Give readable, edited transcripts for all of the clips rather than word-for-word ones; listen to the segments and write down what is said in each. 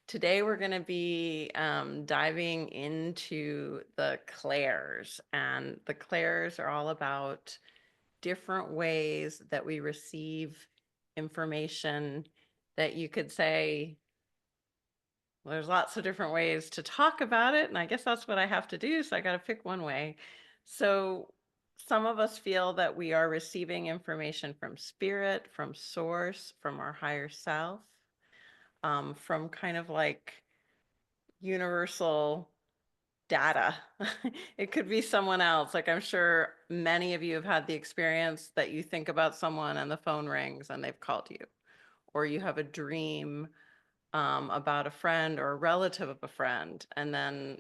Today we're going to be diving into the clairs, and the clairs are all about different ways that we receive information that you could say, well, there's lots of different ways to talk about it, and I guess that's what I have to do, so I got to pick one way. So some of us feel that we are receiving information from spirit, from source, from our higher self, from kind of like universal data. It could be someone else. Like I'm sure many of you have had the experience that you think about someone and the phone rings and they've called you, or you have a dream about a friend or a relative of a friend, and then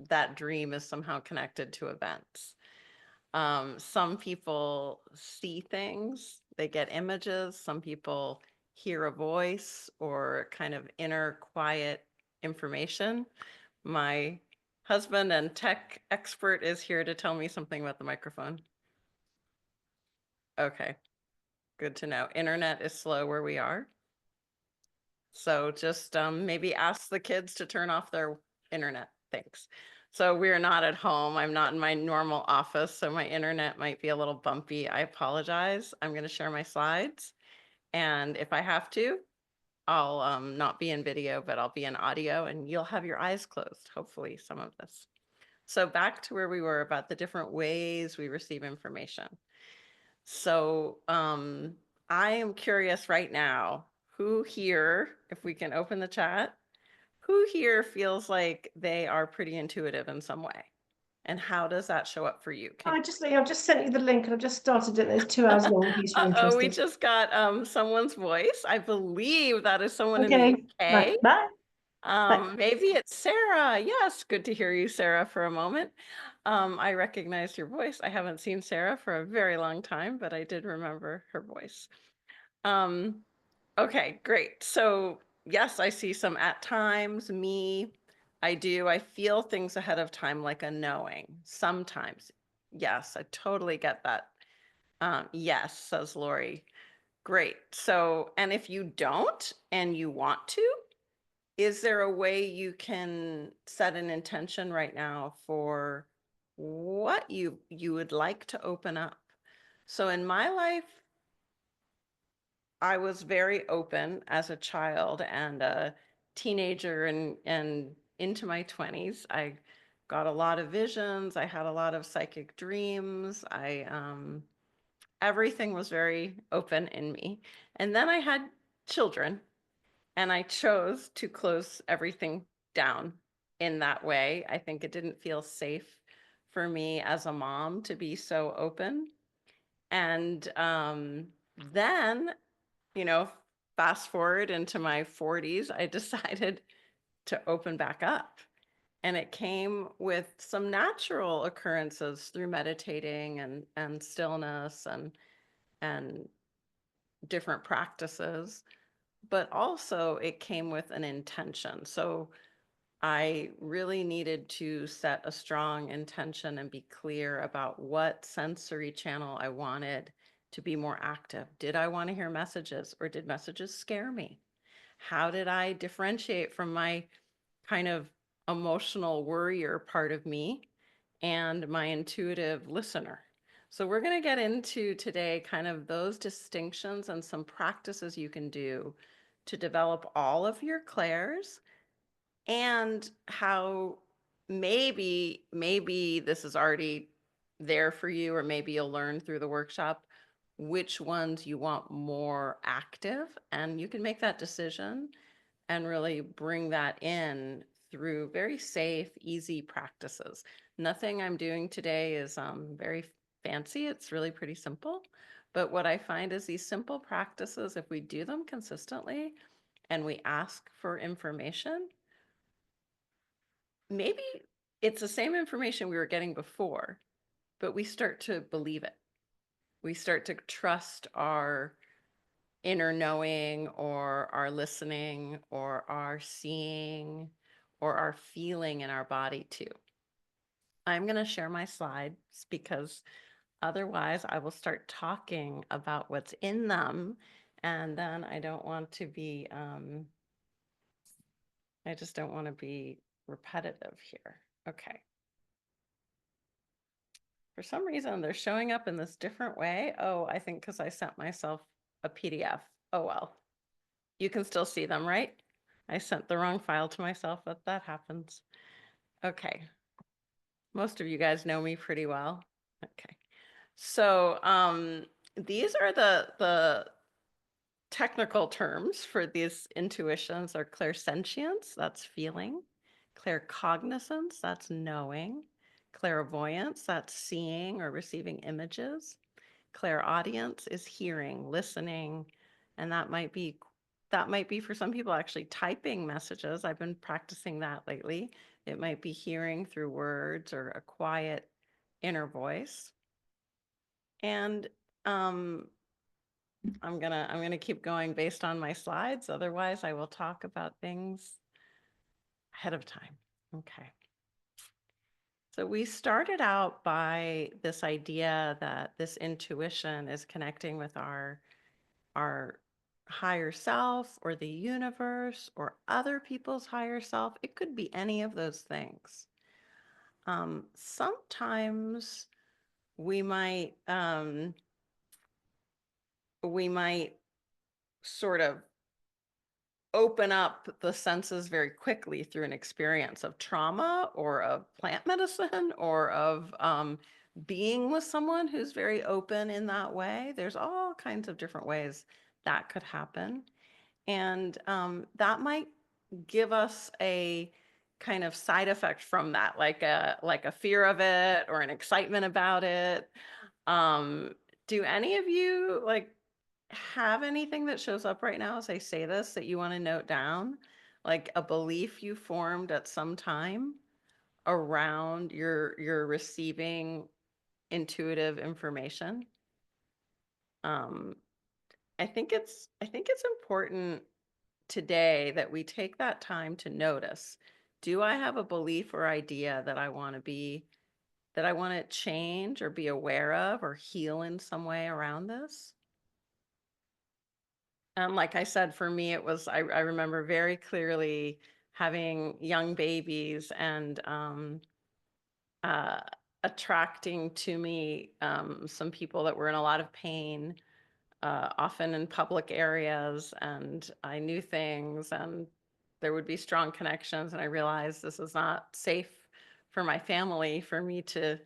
that dream is somehow connected to events. Some people see things, they get images. Some people hear a voice or kind of inner quiet information. My husband and tech expert is here to tell me something about the microphone. Okay, good to know. Internet is slow where we are. So just maybe ask the kids to turn off their internet. Thanks. So we're not at home. I'm not in my normal office, so my internet might be a little bumpy. I apologize. I'm going to share my slides. And if I have to, I'll not be in video, but I'll be in audio, and you'll have your eyes closed, hopefully, some of this. So back to where we were about the different ways we receive information. So I am curious right now, who here, if we can open the chat, who here feels like they are pretty intuitive in some way? And how does that show up for you? I've just sent you the link and I've just started it. It's 2 hours long in case you're Uh-oh, we interested. just got someone's voice. I believe that is someone in the Okay, UK. right, bye. Bye. Maybe it's Sarah. Yes, good to hear you, Sarah, for a moment. I recognized your voice. I haven't seen Sarah for a very long time, but I did remember her voice. Um, okay, great. So yes, I see some at times, me. I do. I feel things ahead of time like a knowing. Sometimes. Yes, I totally get that. Yes, says Lori. Great. So, and if you don't and you want to, is there a way you can set an intention right now for what you would like to open up? So in my life, I was very open as a child and a teenager and into my 20s. I got a lot of visions. I had a lot of psychic dreams. Everything was very open in me. And then I had children, and I chose to close everything down in that way. I think it didn't feel safe for me as a mom to be so open. And then, you know, fast forward into my 40s, I decided to open back up. And it came with some natural occurrences through meditating and stillness and different practices, but also it came with an intention. So I really needed to set a strong intention and be clear about what sensory channel I wanted to be more active. Did I want to hear messages, or did messages scare me? How did I differentiate from my kind of emotional worrier part of me and my intuitive listener? So we're going to get into today kind of those distinctions and some practices you can do to develop all of your clairs, and how maybe this is already there for you, or maybe you'll learn through the workshop which ones you want more active, and you can make that decision and really bring that in through very safe, easy practices. Nothing I'm doing today is very fancy. It's really pretty simple. But what I find is these simple practices, if we do them consistently and we ask for information, maybe it's the same information we were getting before, but we start to believe it. We start to trust our inner knowing, or our listening, or our seeing, or our feeling in our body too. I'm going to share my slides because otherwise I will start talking about what's in them, and then I don't want to be I just don't want to be repetitive here. Okay. For some reason, they're showing up in this different way. Oh, I think because I sent myself a PDF. Oh, well. You can still see them, right? I sent the wrong file to myself, but that happens. Okay. Most of you guys know me pretty well. Okay. So these are the technical terms for these intuitions are clairsentience, that's feeling, claircognizance, that's knowing, clairvoyance, that's seeing or receiving images, clairaudience is hearing, listening, and that might be for some people actually typing messages. I've been practicing that lately. It might be hearing through words or a quiet inner voice. And I'm gonna keep going based on my slides. Otherwise, I will talk about things ahead of time. Okay. So we started out by this idea that this intuition is connecting with our higher self or the universe or other people's higher self. It could be any of those things. Sometimes we might sort of open up the senses very quickly through an experience of trauma or of plant medicine or of being with someone who's very open in that way. There's all kinds of different ways that could happen. And that might give us a kind of side effect from that, like a fear of it or an excitement about it. Do any of you like have anything that shows up right now as I say this that you want to note down? Like a belief you formed at some time around your receiving intuitive information? Um, I think it's important today that we take that time to notice, do I have a belief or idea that I want to change or be aware of or heal in some way around this? Like I said, for me, it was, I remember very clearly having young babies and uh, attracting to me some people that were in a lot of pain, often in public areas, and I knew things and there would be strong connections, and I realized this is not safe for my family for me to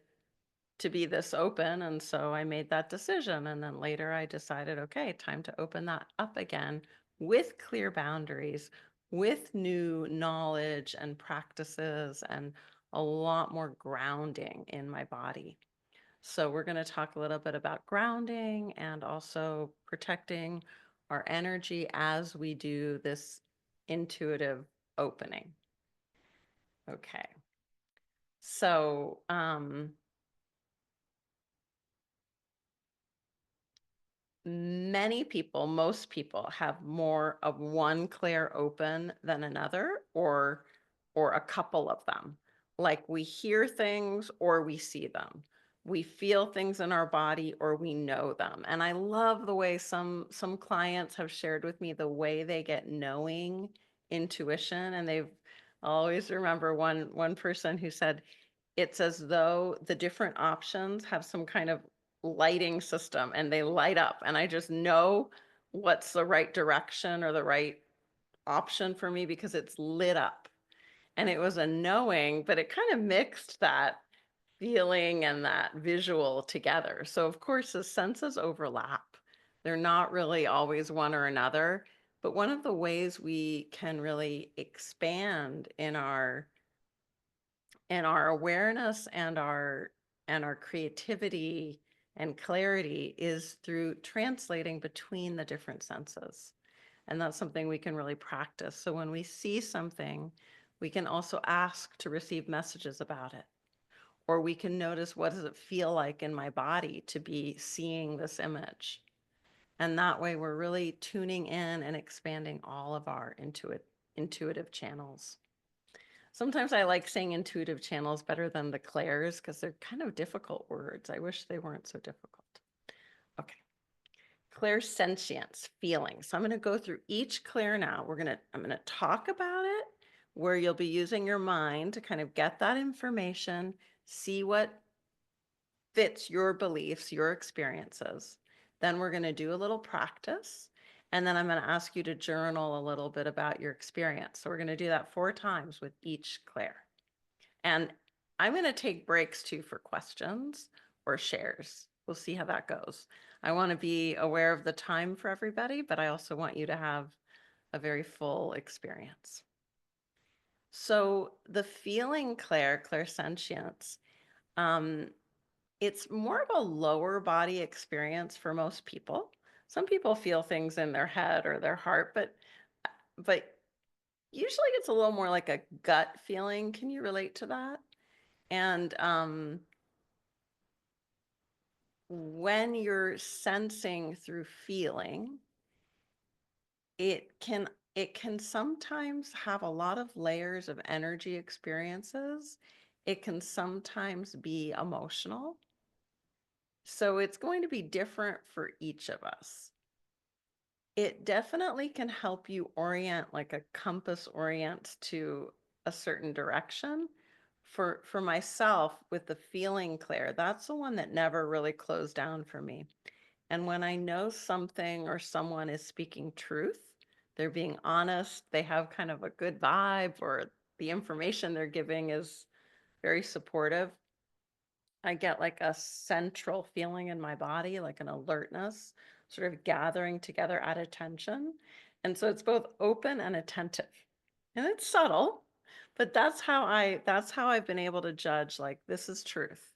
be this open. And so I made that decision. And then later I decided, okay, time to open that up again with clear boundaries, with new knowledge and practices, and a lot more grounding in my body. So we're going to talk a little bit about grounding and also protecting our energy as we do this intuitive opening. Okay. So, many people, most people have more of one clair open than another, or a couple of them. Like we hear things or we see them. We feel things in our body or we know them. And I love the way some clients have shared with me the way they get knowing intuition. And they've always remember one person who said, it's as though the different options have some kind of lighting system and they light up and I just know what's the right direction or the right option for me because it's lit up. And it was a knowing, but it kind of mixed that feeling and that visual together. So of course the senses overlap. They're not really always one or another, but one of the ways we can really expand in our awareness and our creativity and clarity is through translating between the different senses. And that's something we can really practice. So when we see something, we can also ask to receive messages about it. Or we can notice, what does it feel like in my body to be seeing this image? And that way we're really tuning in and expanding all of our intuitive channels. Sometimes I like saying intuitive channels better than the clairs because they're kind of difficult words. I wish they weren't so difficult. Okay. Clairsentience, feeling. So I'm going to go through each clair now. I'm going to talk about it where you'll be using your mind to kind of get that information, see what fits your beliefs, your experiences. Then we're going to do a little practice. And then I'm going to ask you to journal a little bit about your experience. So we're going to do that 4 times with each Claire. And I'm going to take breaks too for questions or shares. We'll see how that goes. I want to be aware of the time for everybody, but I also want you to have a very full experience. So the feeling clairsentience, it's more of a lower body experience for most people. Some people feel things in their head or their heart, but usually it's a little more like a gut feeling. Can you relate to that? And when you're sensing through feeling, it can sometimes have a lot of layers of energy experiences. It can sometimes be emotional. So it's going to be different for each of us. It definitely can help you orient, like a compass orients to a certain direction. For myself, with the feeling Claire, that's the one that never really closed down for me. And when I know something or someone is speaking truth, they're being honest, they have kind of a good vibe, or the information they're giving is very supportive, I get like a central feeling in my body, like an alertness, sort of gathering together at attention. And so it's both open and attentive. And it's subtle, but that's how I've been able to judge, like, this is truth.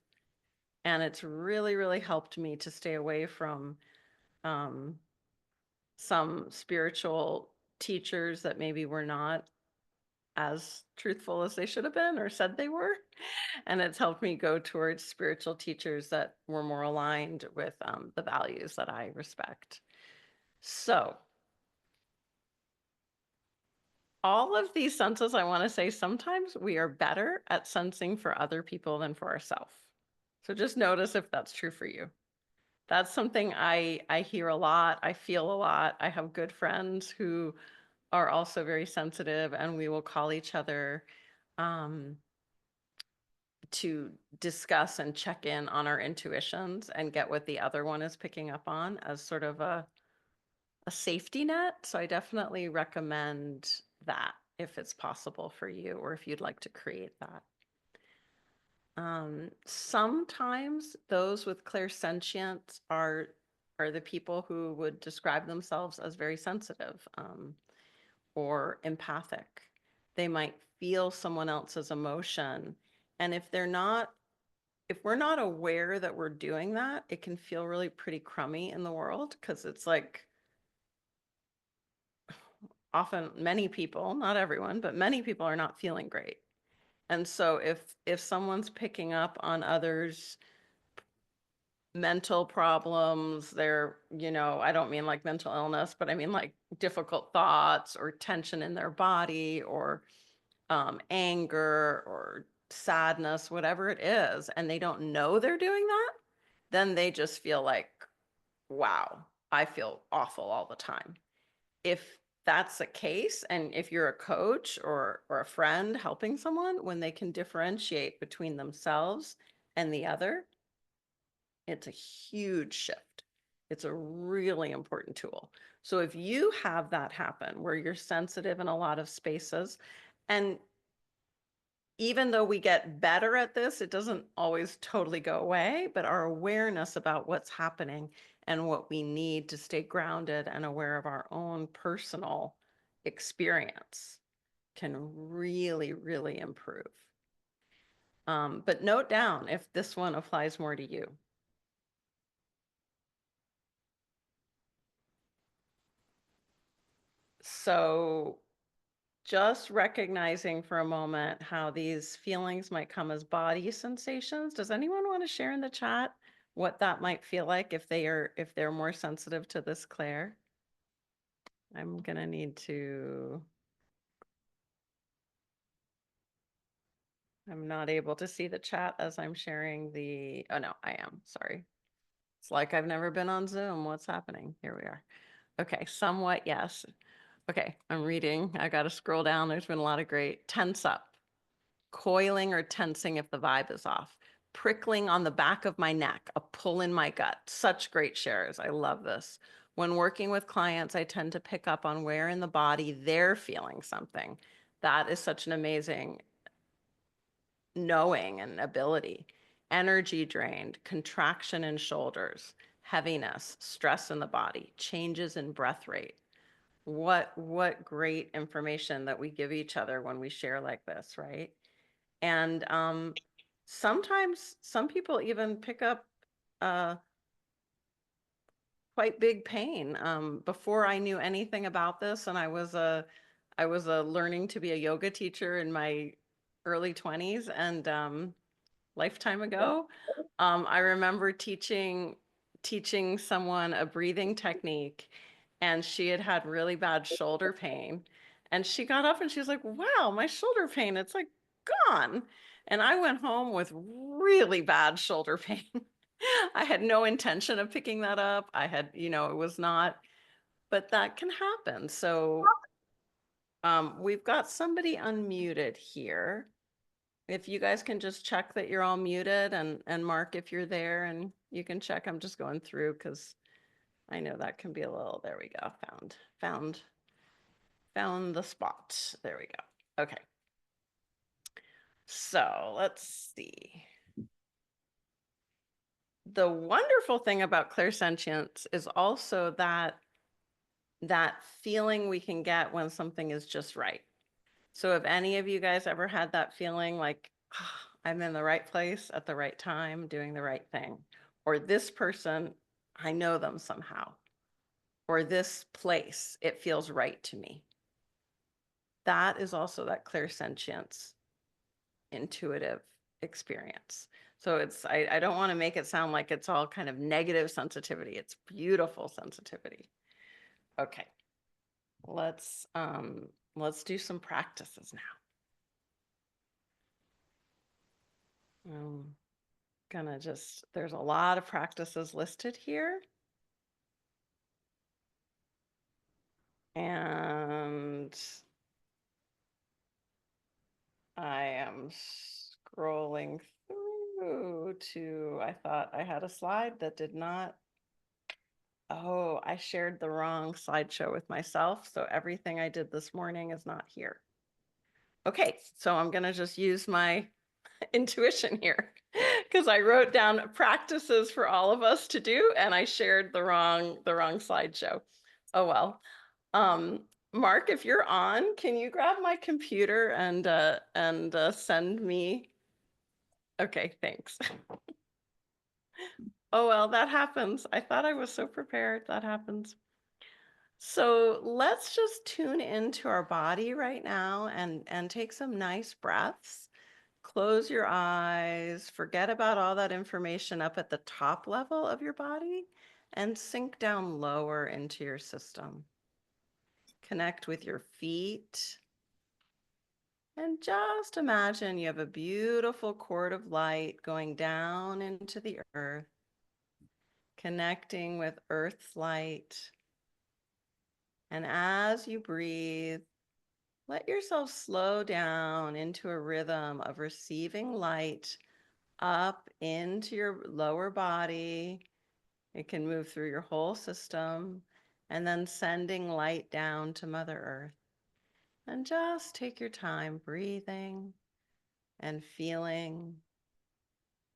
And it's really, really helped me to stay away from some spiritual teachers that maybe were not as truthful as they should have been or said they were. And it's helped me go towards spiritual teachers that were more aligned with the values that I respect. So all of these senses, I want to say, sometimes we are better at sensing for other people than for ourselves. So just notice if that's true for you. That's something I hear a lot. I feel a lot. I have good friends who are also very sensitive, and we will call each other to discuss and check in on our intuitions and get what the other one is picking up on as sort of a safety net. So I definitely recommend that if it's possible for you, or if you'd like to create that. Sometimes those with clairsentience are the people who would describe themselves as very sensitive or empathic. They might feel someone else's emotion. And if we're not aware that we're doing that, it can feel really pretty crummy in the world, because it's like often many people, not everyone, but many people are not feeling great. And so if someone's picking up on others' mental problems, they're, I don't mean like mental illness, but I mean like difficult thoughts or tension in their body, or anger or sadness, whatever it is, and they don't know they're doing that, then they just feel like, wow, I feel awful all the time. If that's the case, and if you're a coach or a friend helping someone, when they can differentiate between themselves and the other, it's a huge shift. It's a really important tool. So if you have that happen where you're sensitive in a lot of spaces, and even though we get better at this, it doesn't always totally go away, but our awareness about what's happening and what we need to stay grounded and aware of our own personal experience can really, really improve. But note down if this one applies more to you. So just recognizing for a moment how these feelings might come as body sensations. Does anyone want to share in the chat what that might feel like if they're more sensitive to this Claire? I'm gonna need to. I'm not able to see the chat as I'm sharing the. Oh no, I am. Sorry. It's like I've never been on Zoom. What's happening? Here we are. Okay, somewhat yes. Okay, I'm reading. I got to scroll down. There's been a lot of great. Tense up, coiling or tensing if the vibe is off, prickling on the back of my neck, a pull in my gut. Such great shares. I love this. When working with clients, I tend to pick up on where in the body they're feeling something. That is such an amazing knowing and ability. Energy drained, contraction in shoulders, heaviness, stress in the body, changes in breath rate. What great information that we give each other when we share like this, right? And sometimes some people even pick up quite big pain. Before I knew anything about this, and I was a learning to be a yoga teacher in my early 20s, and lifetime ago. I remember teaching someone a breathing technique, and she had had really bad shoulder pain. And she got up and she was like, "Wow, my shoulder pain, it's like gone." And I went home with really bad shoulder pain. I had no intention of picking that up. I had, it was not, but that can happen. So we've got somebody unmuted here. If you guys can just check that you're all muted, and Mark, if you're there and you can check, I'm just going through because I know that can be a little, there we go, found the spot. There we go. Okay. So let's see. The wonderful thing about clairsentience is also that feeling we can get when something is just right. So have any of you guys ever had that feeling like, "Ah, I'm in the right place at the right time, doing the right thing," or this person, I know them somehow, or this place, it feels right to me? That is also that clairsentience intuitive experience. So I don't want to make it sound like it's all kind of negative sensitivity. It's beautiful sensitivity. Okay. Let's do some practices now. There's a lot of practices listed here. And I am scrolling through I thought I had a slide that did not. Oh, I shared the wrong slideshow with myself. So everything I did this morning is not here. Okay, so I'm going to just use my intuition here because I wrote down practices for all of us to do and I shared the wrong slideshow. Oh well. Mark, if you're on, can you grab my computer and send me? Okay, thanks. Oh well, that happens. I thought I was so prepared. That happens. So let's just tune into our body right now and take some nice breaths. Close your eyes, forget about all that information up at the top level of your body, and sink down lower into your system. Connect with your feet. And just imagine you have a beautiful cord of light going down into the earth, connecting with Earth's light. And as you breathe, let yourself slow down into a rhythm of receiving light up into your lower body. It can move through your whole system, and then sending light down to Mother Earth. And just take your time breathing and feeling,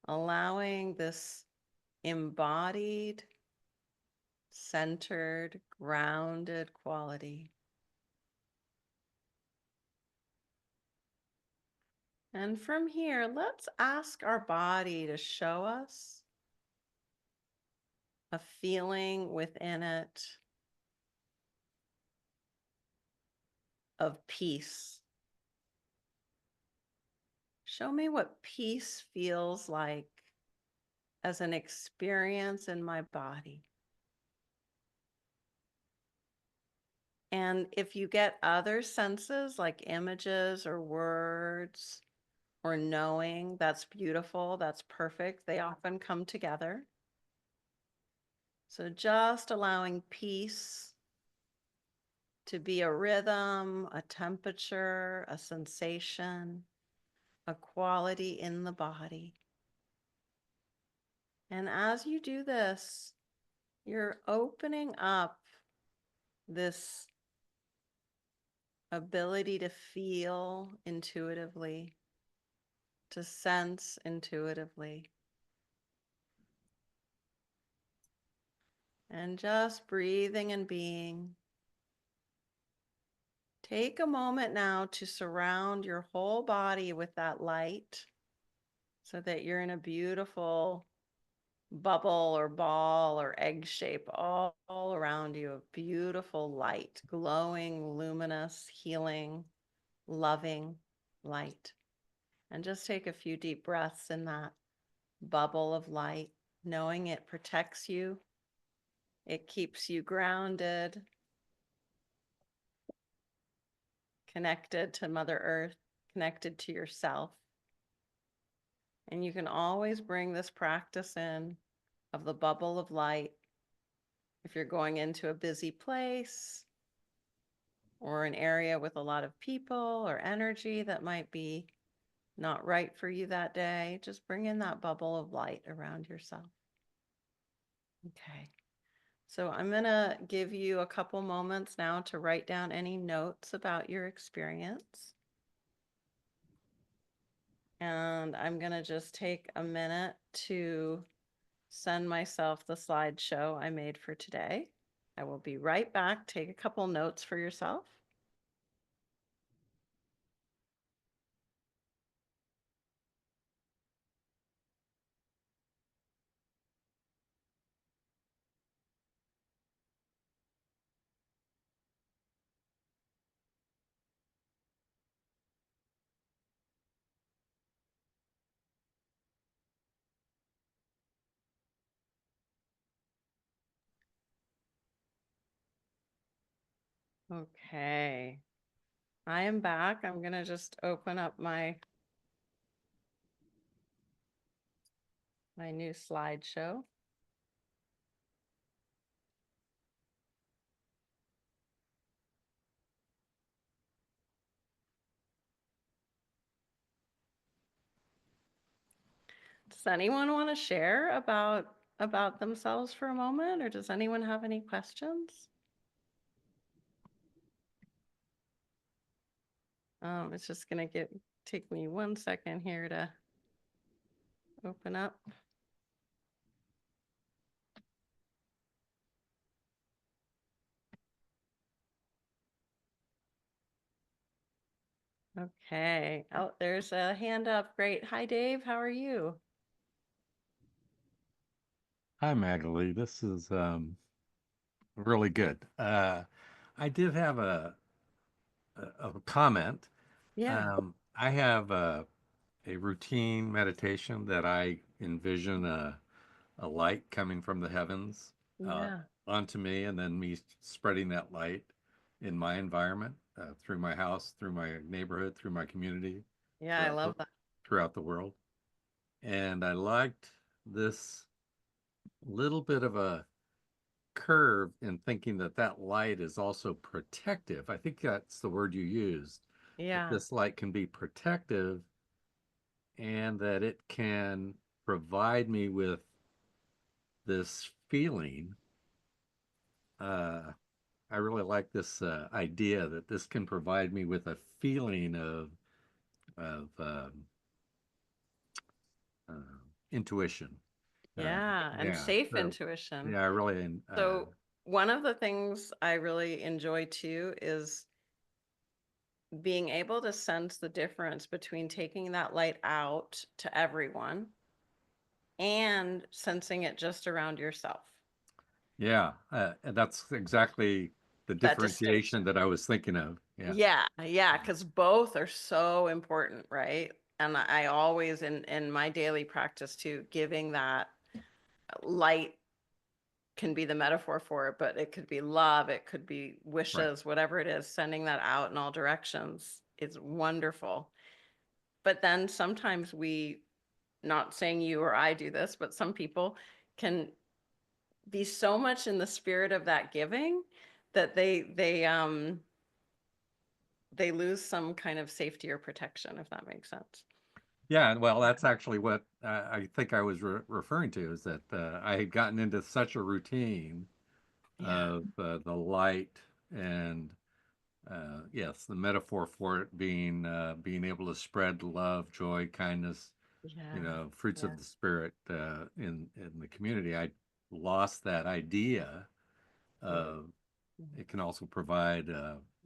allowing this embodied, centered, grounded quality. And from here, let's ask our body to show us a feeling within it of peace. Show me what peace feels like as an experience in my body. And if you get other senses like images or words or knowing, that's beautiful, that's perfect. They often come together. So just allowing peace to be a rhythm, a temperature, a sensation, a quality in the body. And as you do this, you're opening up this ability to feel intuitively, to sense intuitively. And just breathing and being. Take a moment now to surround your whole body with that light so that you're in a beautiful bubble or ball or egg shape all around you of beautiful light, glowing, luminous, healing, loving light. And just take a few deep breaths in that bubble of light, knowing it protects you, it keeps you grounded, connected to Mother Earth, connected to yourself. And you can always bring this practice in of the bubble of light if you're going into a busy place or an area with a lot of people or energy that might be not right for you that day. Just bring in that bubble of light around yourself. Okay. So I'm going to give you a couple moments now to write down any notes about your experience. And I'm going to just take a minute to send myself the slideshow I made for today. I will be right back. Take a couple notes for yourself. Okay. I am back. I'm going to just open up my new slideshow. Does anyone want to share about themselves for a moment, or does anyone have any questions? It's just going to take me 1 second here to open up. Okay. Oh, there's a hand up. Great. Hi, Dave. How are you? Hi, Magali. This is really good. I did have a comment. Yeah. I have a routine meditation that I envision a light coming from the heavens uh, Yeah. onto me, and then me spreading that light in my environment, through my house, through my neighborhood, through my community, Yeah, I throughout love that. throughout the world. And I liked this little bit of a curve in thinking that that light is also protective. I think that's the word you used, that Yeah. this light can be protective and that it can provide me with this feeling. Uh, I really like this idea that this can provide me with a feeling of uh, intuition. Uh, Yeah. And yeah, safe so intuition. yeah, I really So one of the things I really enjoy too is being able to sense the difference between taking that light out to everyone and sensing it just around yourself. yeah, and that's exactly the That distinction. differentiation that I was thinking of. Yeah, Yeah, yeah, because both are so important, right? And I always in my daily practice too, giving that light can be the metaphor for it, but it could be love, it could be right. wishes, whatever it is, sending that out in all directions is wonderful. But then sometimes we, not saying you or I do this, but some people can be so much in the spirit of that giving that they lose some kind of safety or protection, if that makes sense. Yeah, well, that's actually what I think I was referring to, is that I had gotten into such a routine Yeah. of the light and yes, the metaphor for it being able to spread love, joy, kindness, Yeah. fruits Yeah. of the spirit in the community. I lost that idea of it can also provide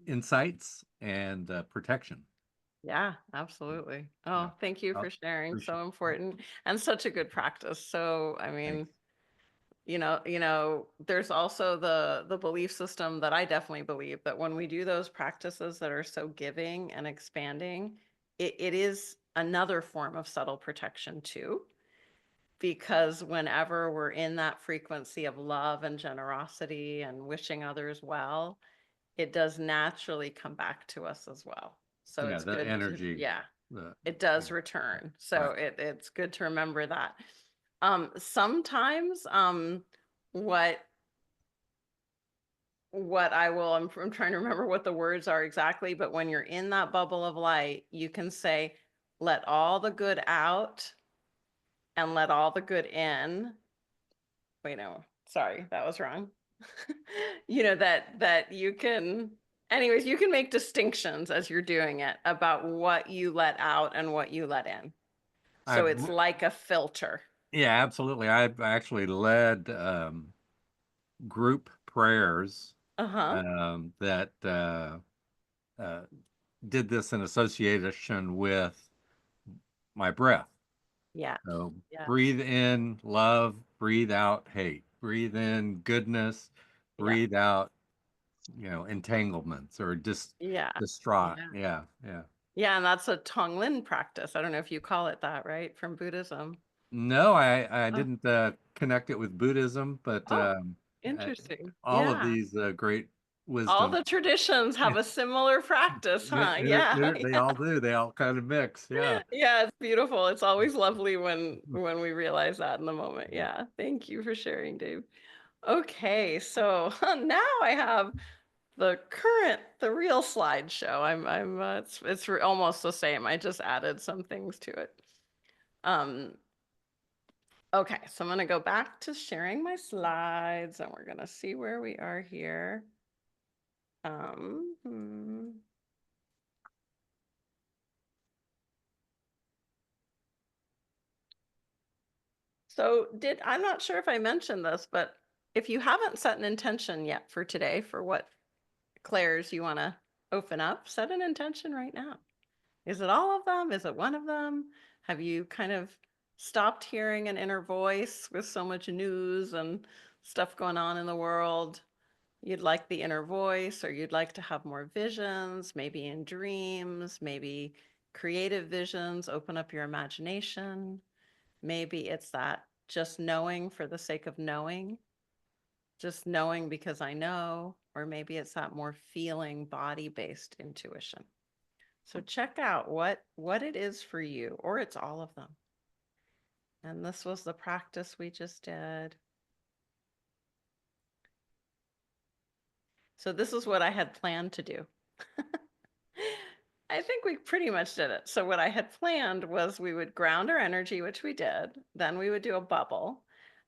insights and protection. Yeah, absolutely. Yeah. Oh, thank you Oh, for sharing. appreciate So important and such a good practice. So, I mean, Thanks. there's also the belief system that I definitely believe that when we do those practices that are so giving and expanding, it is another form of subtle protection too. Because whenever we're in that frequency of love and generosity and wishing others well, it does naturally come back to us as well. So Yeah, it's the good to, energy. yeah, The it yeah, does return. So right. it's good to remember that. Sometimes what I'm trying to remember what the words are exactly, but when you're in that bubble of light, you can say, let all the good out and let all the good in. Wait, no, sorry, that was wrong. That you can, anyways, you can make distinctions as you're doing it about what you let out and what you let in. So I've it's like a filter. Yeah, absolutely. I've actually led group prayers Uh-huh. that uh, did this in association with my breath. Yeah. So Yeah. breathe in love, breathe out hate, breathe in goodness, Yeah. breathe out, entanglements or Yeah. distraught. Yeah. Yeah, yeah. Yeah. And that's a Tonglen practice. I don't know if you call it that, right? From Buddhism. No, I Oh, didn't connect it with Buddhism, but oh, I, interesting. all of Yeah. these great All wisdom. the traditions have a similar practice, huh? Yeah. They all do. They all kind of mix. Yeah. Yeah, it's beautiful. It's always lovely when we realize that in the moment. Yeah. Thank you for sharing, Dave. Okay, so now I have the real slideshow. It's almost the same. I just added some things to it. Um, okay, so I'm gonna go back to sharing my slides and we're gonna see where we are here. Um, hmm. So I'm not sure if I mentioned this, but if you haven't set an intention yet for today for what clairs you want to open up, set an intention right now. Is it all of them? Is it one of them? Have you kind of stopped hearing an inner voice with so much news and stuff going on in the world? You'd like the inner voice, or you'd like to have more visions, maybe in dreams, maybe creative visions, open up your imagination. Maybe it's that just knowing for the sake of knowing, just knowing because I know, or maybe it's that more feeling body-based intuition. So check out what it is for you, or it's all of them. And this was the practice we just did. So this is what I had planned to do. I think we pretty much did it. So what I had planned was we would ground our energy, which we did. Then we would do a bubble.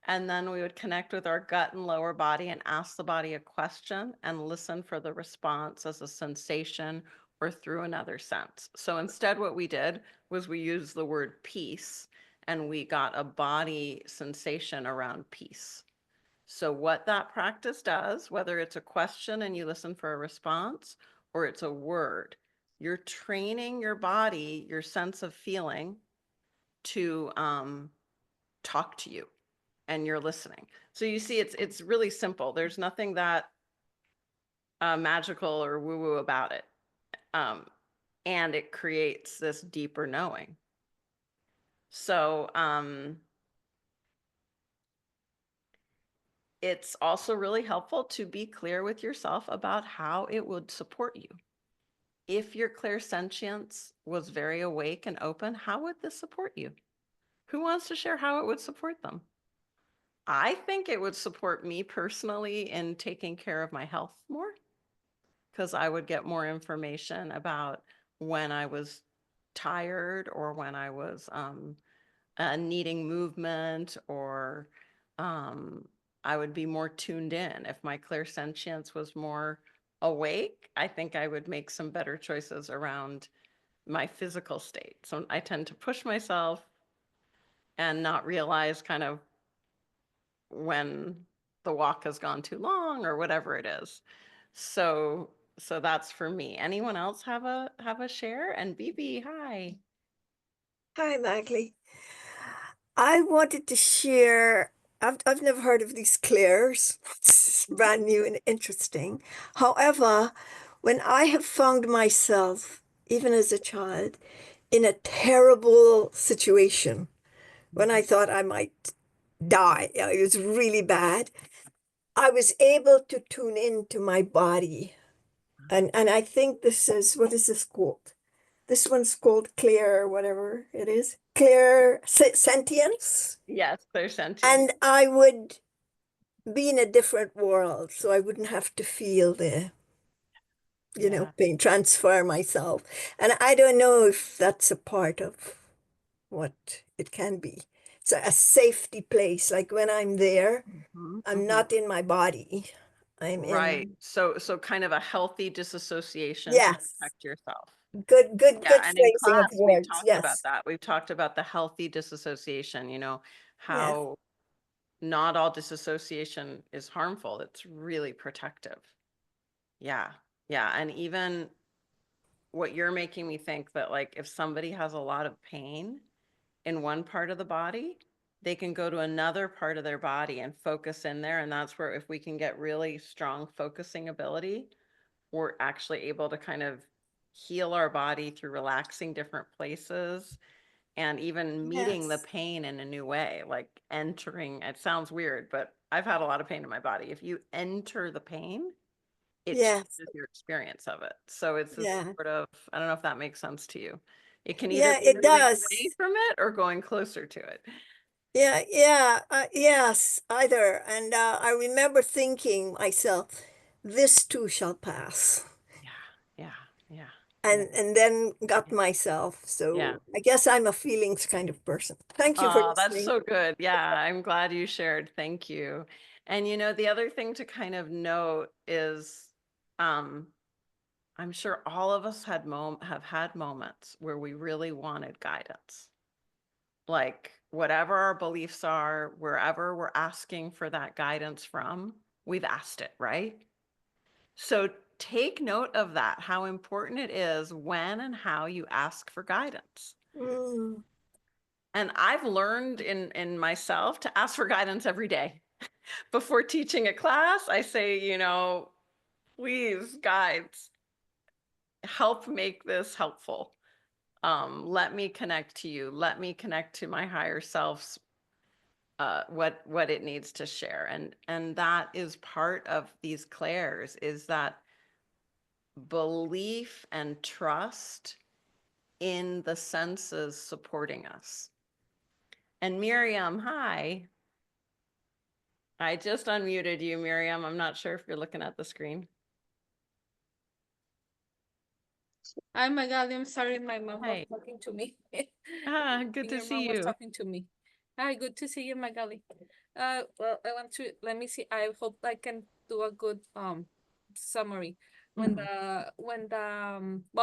And then we would connect with our gut and lower body and ask the body a question and listen for the response as a sensation or through another sense. So instead, what we did was we used the word peace and we got a body sensation around peace. So what that practice does, whether it's a question and you listen for a response or it's a word, you're training your body, your sense of feeling to talk to you and you're listening. So you see, it's really simple. There's nothing that magical or woo-woo about it. And it creates this deeper knowing. So it's also really helpful to be clear with yourself about how it would support you. If your clairsentience was very awake and open, how would this support you? Who wants to share how it would support them? I think it would support me personally in taking care of my health more, because I would get more information about when I was tired or when I was needing movement, or um, I would be more tuned in. If my clairsentience was more awake, I think I would make some better choices around my physical state. So I tend to push myself and not realize kind of when the walk has gone too long or whatever it is. So that's for me. Anyone else have a share? And BB, hi. Hi, Maggie. I wanted to share. I've never heard of these Clairs. It's brand new and interesting. However, when I have found myself, even as a child, in a terrible situation, when I thought I might die, it was really bad, I was able to tune into my body. And I think this is, what is this called? This one's called Clair, whatever it is. Clairsentience. Yes, clairsentient. And I would be in a different world, so I wouldn't have to feel the, Yeah. pain, transfer myself. And I don't know if that's a part of what it can be. It's a safety place. Like when I'm there, Mhm, I'm mhm. not in my body. I'm Right. in, So kind of a healthy disassociation to yes, protect yourself. good Yeah, and in phrasing of class we've words. talked about Yes, that. We've talked about the healthy disassociation, yes, how not all disassociation is harmful. It's really protective. Yeah. Yeah. And even what you're making me think that, like, if somebody has a lot of pain in one part of the body, they can go to another part of their body and focus in there. And that's where, if we can get really strong focusing ability, we're actually able to kind of heal our body through relaxing different places and even meeting the yes, pain in a new way, like entering. It sounds weird, but I've had a lot of pain in my body. If you enter the pain, it yes, changes your experience of it. So it's this yeah, sort of, I don't know if that makes sense to you. It can either yeah, be it moving away does. from it or going closer to it. Yes, either. And I remember thinking myself, this too shall pass. Yeah, yeah, yeah, yeah, And then got yeah. myself. Yeah. So I guess I'm a feelings kind of person. Thank you for Oh, that's listening. so good. Yeah, I'm glad you shared. Thank you. And the other thing to kind of note is, um, I'm sure all of us have had moments where we really wanted guidance. Like, whatever our beliefs are, wherever we're asking for that guidance from, we've asked it, right? So take note of that, how important it is when and how you ask for guidance. Mm, And I've learned in myself to ask for guidance every day. Before teaching a class, I say, please, guides, help make this helpful. Let me connect to you. Let me connect to my higher self's what it needs to share. And that is part of these clairs, is that belief and trust in the senses supporting us. And Miriam, hi. I just unmuted you, Miriam. I'm not sure if you're looking at the screen. Hi, Magali. I'm sorry, my mom was Hi. talking to me. Good to Your see mom was you. talking to me. Hi, good to see you, Magali. Well, I want to let me see. I hope I can do a good summary. Well,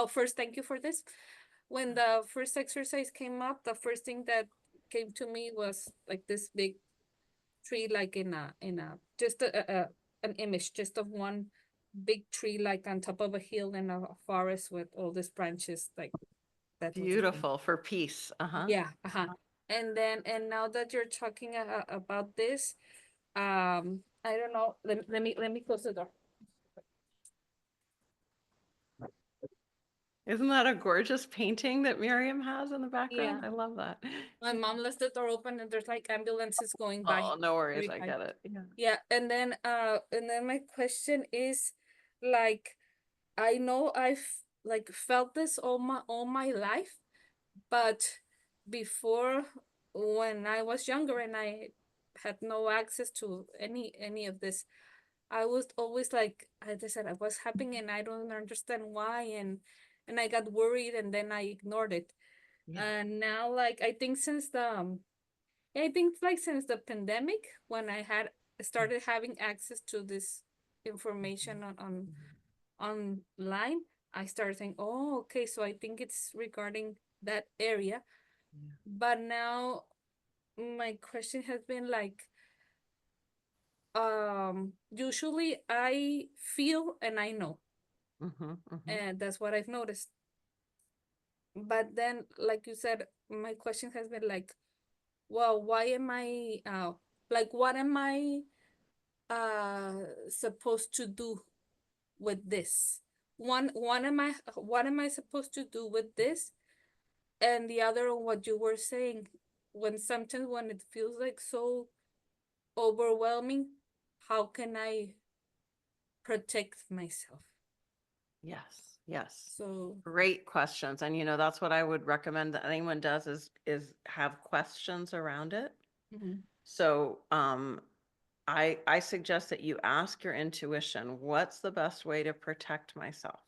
first, thank you for this. When the first exercise came up, the first thing that came to me was like this big tree, like in a just an image just of one big tree, like on top of a hill in a forest with all these branches, like that was the thing. Beautiful, for peace. Uh-huh. Yeah, and now that you're talking about this, I don't know. Let me close the door. Isn't that a gorgeous painting that Miriam has in the Yeah, background? I love that. my mom left the door open and there's like ambulances going by. Oh, no worries. Very I high. get it. Yeah. Yeah, and then my question is, like, I know I've like felt this all my life, but before, when I was younger and I had no access to any of this. I was always like, I decided what's happening and I don't understand why, and I got worried and then I ignored it. Yeah. And now, like, I think since the pandemic, when I had started having access to this information online, I started saying, oh, okay, so I think it's regarding that area. Yeah. But now my question has been like, usually I feel and I know, Mhm, mhm. and that's what I've noticed. But then, like you said, my question has been like, well, why am I like, what am I supposed to do with this? What am I supposed to do with this? And the other, what you were saying, when sometimes when it feels like so overwhelming, how can I protect myself? Yes, yes. So Great questions. And that's what I would recommend that anyone does is have questions around it. mhm, So I suggest that you ask your intuition, what's the best way to protect myself?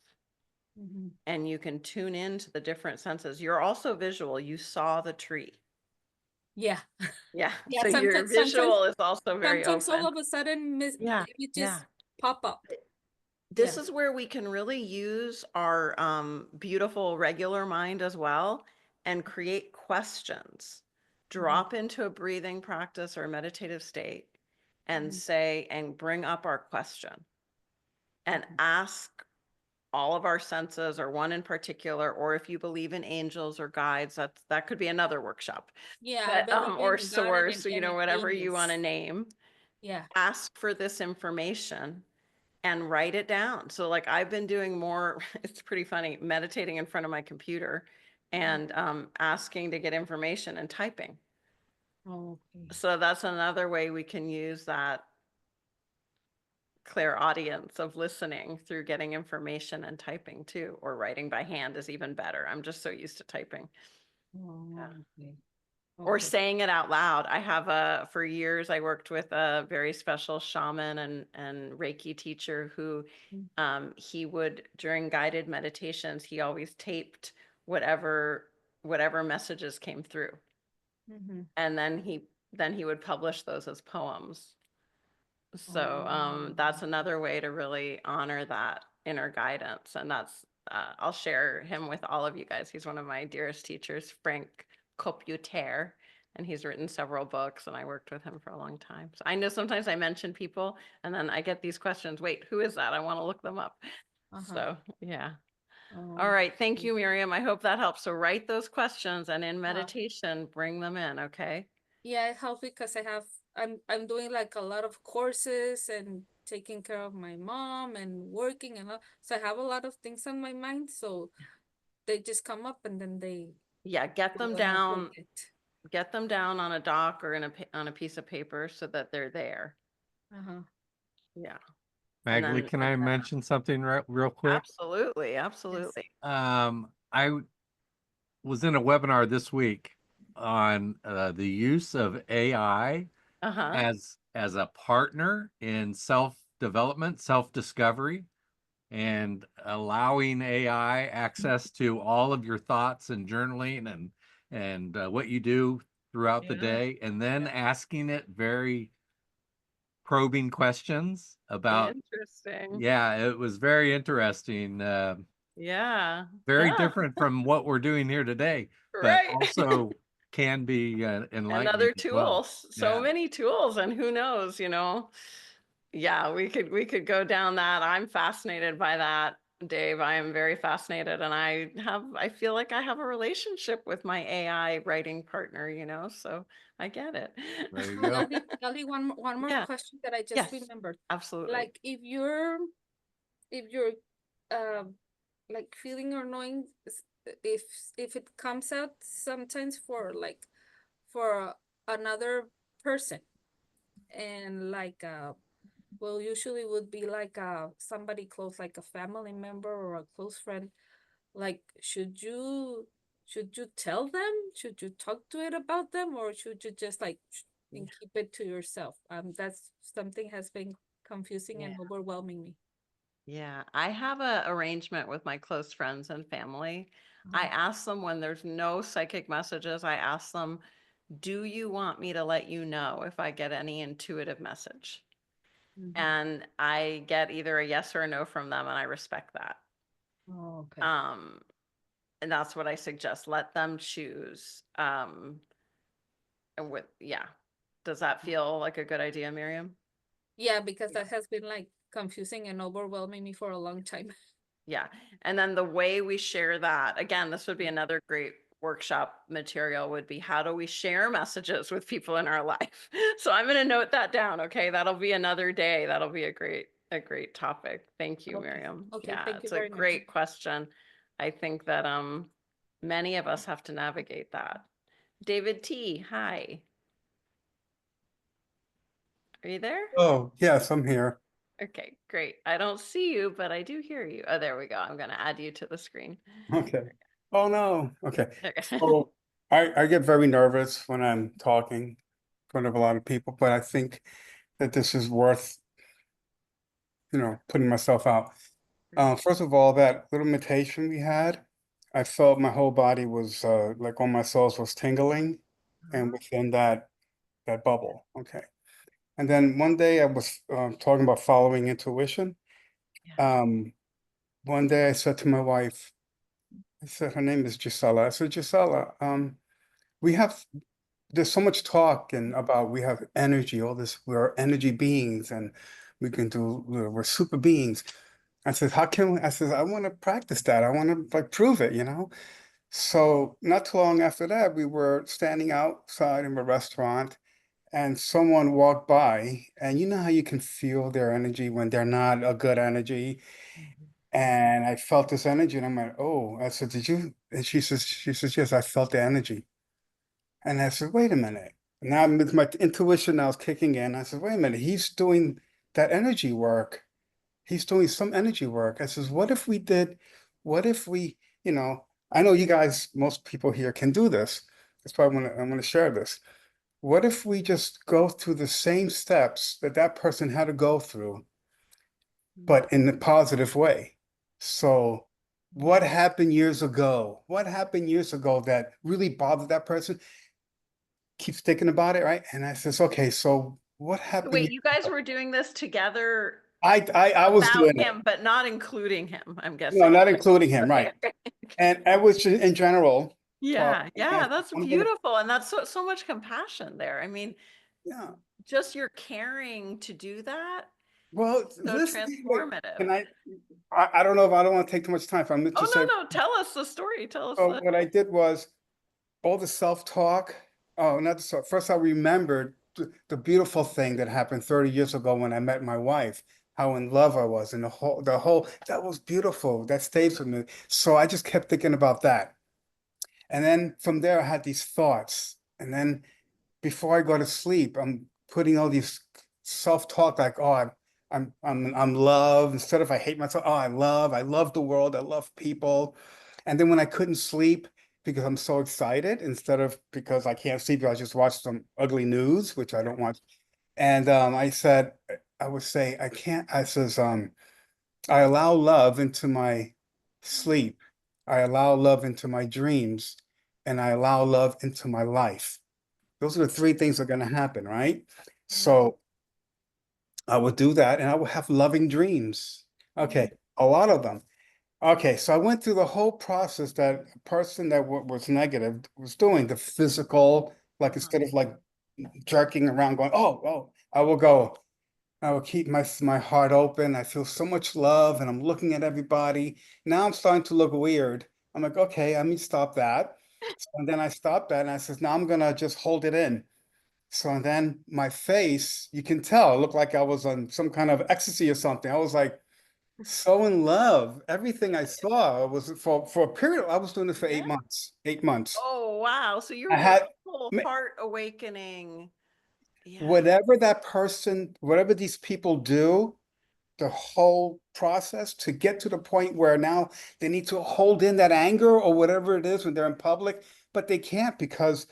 mhm. And you can tune into the different senses. You're also visual. You saw the tree. Yeah. Yeah. Yeah, So your visual is also very sometimes all open. of a sudden Yeah. it Yeah. just pop up. This Yeah. is where we can really use our beautiful regular mind as well and create questions. Drop into a breathing practice or meditative state and Mhm. say, and bring up our question and Mhm. ask all of our senses or one in particular, or if you believe in angels or guides, that could be another workshop. Yeah, I But believe or in God and source, in whatever you want to angels. name, Yeah. ask for this information and write it down. So like I've been doing more, it's pretty funny, meditating in front of my computer and asking to get information and typing. Okay. So that's another way we can use that clairaudience of listening through getting information and typing too, or writing by hand is even better. I'm just so used to typing. Yeah. Okay. Or Okay. saying it out loud. For years, I worked with a very special shaman and Reiki teacher who he would, during guided meditations, he always taped whatever messages came through. Mhm. And then he would publish those as poems. So Oh. that's another way to really honor that inner guidance. And I'll share him with all of you guys. He's one of my dearest teachers, Frank Coputer, and he's written several books and I worked with him for a long time. So I know sometimes I mention people and then I get these questions, wait, who is that? I want to look them up. Uh-huh. So yeah. All Oh, right. Thank you, Miriam. I hope that helps. So write those questions and in Wow. meditation, bring them in. Okay. Yeah, it helps because I'm doing like a lot of courses and taking care of my mom and working and all. So I have a lot of things on my mind. So they just come up and then they Yeah. Get them go and I down. forget. Get them down on a doc or on a piece of paper so that they're there. Uh-huh. Yeah. And Magley, can and I mention something real quick? absolutely, Yes. absolutely. I was in a webinar this week on the use of AI Uh-huh. as a partner in self-development, self-discovery, and allowing AI access to all of your thoughts and journaling and what you do throughout the Yeah. day, and then Yeah. asking it very probing questions about. Interesting. Yeah, it was very interesting. Yeah. Very Yeah. different from what we're doing here today, but Right. also can be enlightening Another as well. tool. So Yeah. many tools, and who knows, Yeah, we could go down that. I'm fascinated by that, Dave. I am very fascinated, and I feel like I have a relationship with my AI writing partner, so I get it. There you go. Gali, one more Yeah. question that I just Yes, remembered. absolutely. Like if you're um like feeling or knowing if it comes out sometimes for another person, and like well, usually would be like somebody close, like a family member or a close friend, like should you tell them, should you talk to it about them, or should you just like and keep it to yourself. That's something has been confusing and Yeah. overwhelming me. Yeah, I have a arrangement with my close friends and family. I ask them when there's no psychic messages, I ask them, do you want me to let you know if I get any intuitive message? Mhm. And I get either a yes or a no from them, and I respect that. Oh, okay. And that's what I suggest. Let them choose. And with, yeah. Does that feel like a good idea, Miriam? Yeah, because that has been like confusing and overwhelming me for a long time. Yeah. And then the way we share that, again, this would be another great workshop material, would be how do we share messages with people in our life? So I'm going to note that down. Okay. That'll be another day. That'll be a great topic. Thank you, Okay. Miriam. Okay, Yeah, thank you it's a very much. great question. I think that many of us have to navigate that. David T, hi. Are you there? Oh, yes, I'm here. Okay, great. I don't see you, but I do hear you. Oh, there we go. I'm going to add you to the screen. Okay. Oh, no. Okay. Okay. So I get very nervous when I'm talking in front of a lot of people, but I think that this is worth, putting myself out. First of all, that little meditation we had, I felt my whole body was like all my cells was tingling and within that bubble. Okay. And then one day I was talking about following intuition. One day I said to my wife, I said, her name is Gisela. I said, Gisela, we have, there's so much talk and about we have energy, all this, we're energy beings and we can do, we're super beings. I said, how can we, I said, I want to practice that. I want to like prove it. So not too long after that, we were standing outside in a restaurant and someone walked by and you know how you can feel their energy when they're not a good energy. And I felt this energy and I'm like, oh, I said, did you? And she says, yes, I felt the energy. And I said, wait a minute. Now with my intuition now is kicking in. I said, wait a minute, he's doing that energy work. He's doing some energy work. I says, what if we, I know you guys, most people here can do this. That's why I want to share this. What if we just go through the same steps that that person had to go through, but in a positive way? So what happened years ago? What happened years ago that really bothered that person? Keeps thinking about it, right? And I says, okay, so what happened? Wait, you guys were doing this together I was about doing it. him, but not including him, I'm No, guessing. not including him, Okay, right? okay. And I was in general Yeah, talking. yeah, And that's I'm gonna, beautiful. And that's so much compassion there. I mean, yeah. just your caring to do that, Well, so listen, wait, transformative. and I don't know if I don't want to take too much time. If I'm Oh, to say, no, no, tell us the story. Tell us so the, what I did was all the self-talk. Oh, not the self. First, I remembered the beautiful thing that happened 30 years ago when I met my wife, how in love I was, and the whole, that was beautiful. That stays with me. So I just kept thinking about that. And then from there, I had these thoughts. And then before I go to sleep, I'm putting all these self-talk like, oh, I'm love. Instead of I hate myself, oh, I love the world, I love people. And then when I couldn't sleep because I'm so excited, instead of because I can't sleep, I just watch some ugly news, which I don't watch. And I would say, I can't, I says, I allow love into my sleep. I allow love into my dreams, and I allow love into my life. Those are the three things that are going to happen, right? So I would do that and I would have loving dreams. Okay, a lot of them. Okay, so I went through the whole process that a person that was negative was doing, the physical, like instead of like jerking around going, oh, I will keep my heart open. I feel so much love and I'm looking at everybody. Now I'm starting to look weird. I'm like, okay, let me stop that. So, and then I stopped that and I says, now I'm gonna just hold it in. So and then my face, you can tell, it looked like I was on some kind of ecstasy or something. I was like so in love. Everything I saw was for a period. I was doing this for yeah. 8 months. 8 months. Oh, wow. So you're I doing had a whole heart awakening. Yeah. whatever that person, whatever these people do, the whole process to get to the point where now they need to hold in that anger or whatever it is when they're in public, but they can't because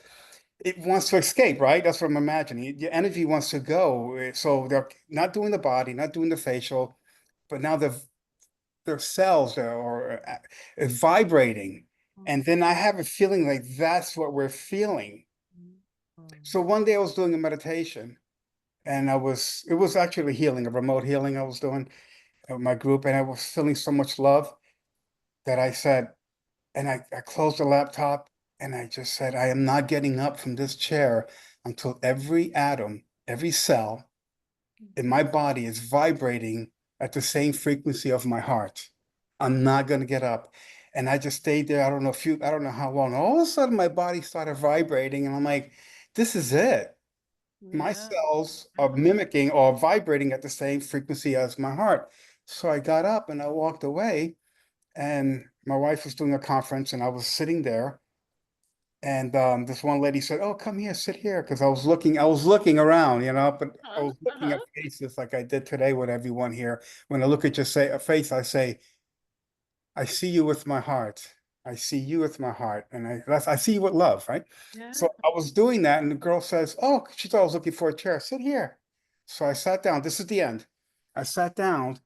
it wants to escape, right? That's what I'm imagining. Your energy wants to go. So they're not doing the body, not doing the facial, but now their cells are vibrating. And then I have a feeling like that's what we're feeling. So one day I was doing a meditation and it was actually healing, a remote healing I was doing with my group. And I was feeling so much love that I said, and I closed the laptop and I just said, I am not getting up from this chair until every atom, every cell in my body is vibrating at the same frequency of my heart. I'm not going to get up. And I just stayed there. I don't know how long. All of a sudden, my body started vibrating, and I'm like, this is it. My Yeah. cells are mimicking or vibrating at the same frequency as my heart. So I got up and I walked away, and my wife was doing a conference, and I was sitting there. And this one lady said, "Oh, come here, sit here," because I was looking around, but I was looking at faces like I did today with everyone here. When I look at a face, I say, "I see you with my heart. I see you with my heart, and I see you with love, right?" Yeah. So I was doing that, and the girl says, "Oh, she thought I was looking for a chair. Sit here." So I sat down. This is the end. I sat down,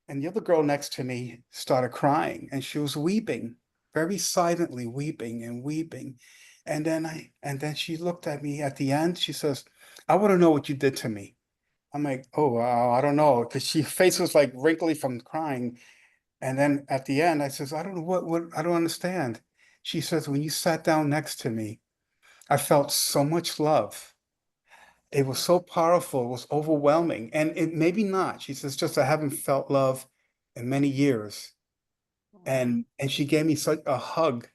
and the other girl next to me started crying, and she was weeping, very silently weeping and weeping. And then she looked at me at the end. She says, "I want to know what you did to me." I'm like, "Oh, I don't know," because she face was like wrinkly from crying. And then at the end, I says, "I don't know what I don't understand." She says, "When you sat down next to me, I felt so much love. It was so powerful. It was overwhelming. And it maybe not." She says, "Just I haven't felt love in many years." And she gave me such a hug.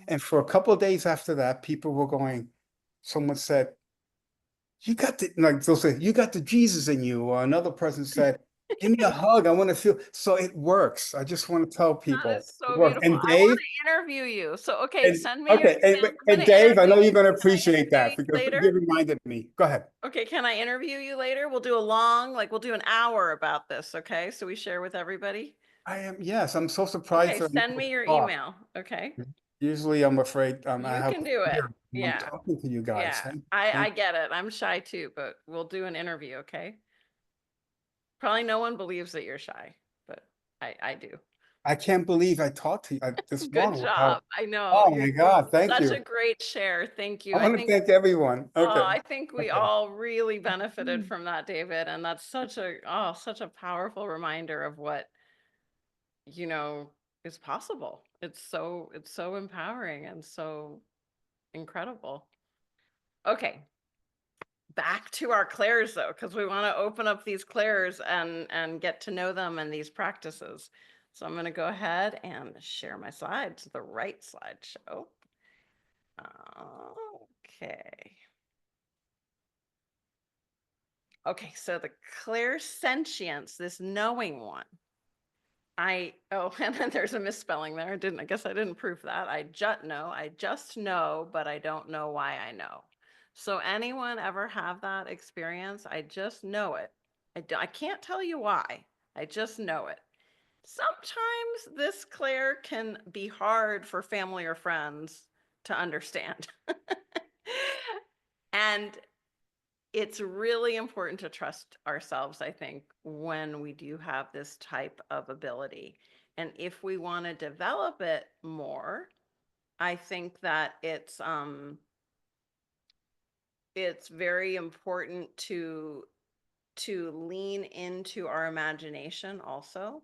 And for a couple of days after that, people were going, someone said, "You got the," like they'll say, "You got the Jesus in you." Or another person said, "Give me a hug. I want to feel." So it works. I just want to tell That people is it so works. beautiful. And I want Dave, to interview you. So, okay, and send me your okay, email. I'm and gonna Dave, I know interview you're you. gonna Can I appreciate interview that you because later? you reminded me. Go ahead. Okay, can I interview you later? We'll do we'll do an hour about this, okay? So we share with everybody. Yes, I'm so Okay, surprised that I'm send able me to your talk. email, okay? Usually I'm afraid I You have can do it. fear when I'm Yeah, talking to you guys. yeah. Thank I get it. I'm shy too, but we'll do an interview, okay? Probably no one believes that you're shy, but I do. I can't believe I talked to you this Good long job. without. I know. Oh You're my God, thank such you. a great share. Thank you. I want to thank everyone. Oh, Okay. I think we Okay. all really benefited from that, David. And that's such a powerful reminder of what, you know, is possible. It's so empowering and so incredible. Okay. Back to our clairs though, because we want to open up these clairs and get to know them and these practices. So I'm going to go ahead and share my slides, the right slideshow. Okay. Okay, so the clairsentience, this knowing one. And then there's a misspelling there. I guess I didn't prove that. I just know, but I don't know why I know. So anyone ever have that experience? I just know it. I can't tell you why. I just know it. Sometimes this Claire can be hard for family or friends to understand. And it's really important to trust ourselves, I think, when we do have this type of ability. And if we want to develop it more, I think that it's very important to lean into our imagination also,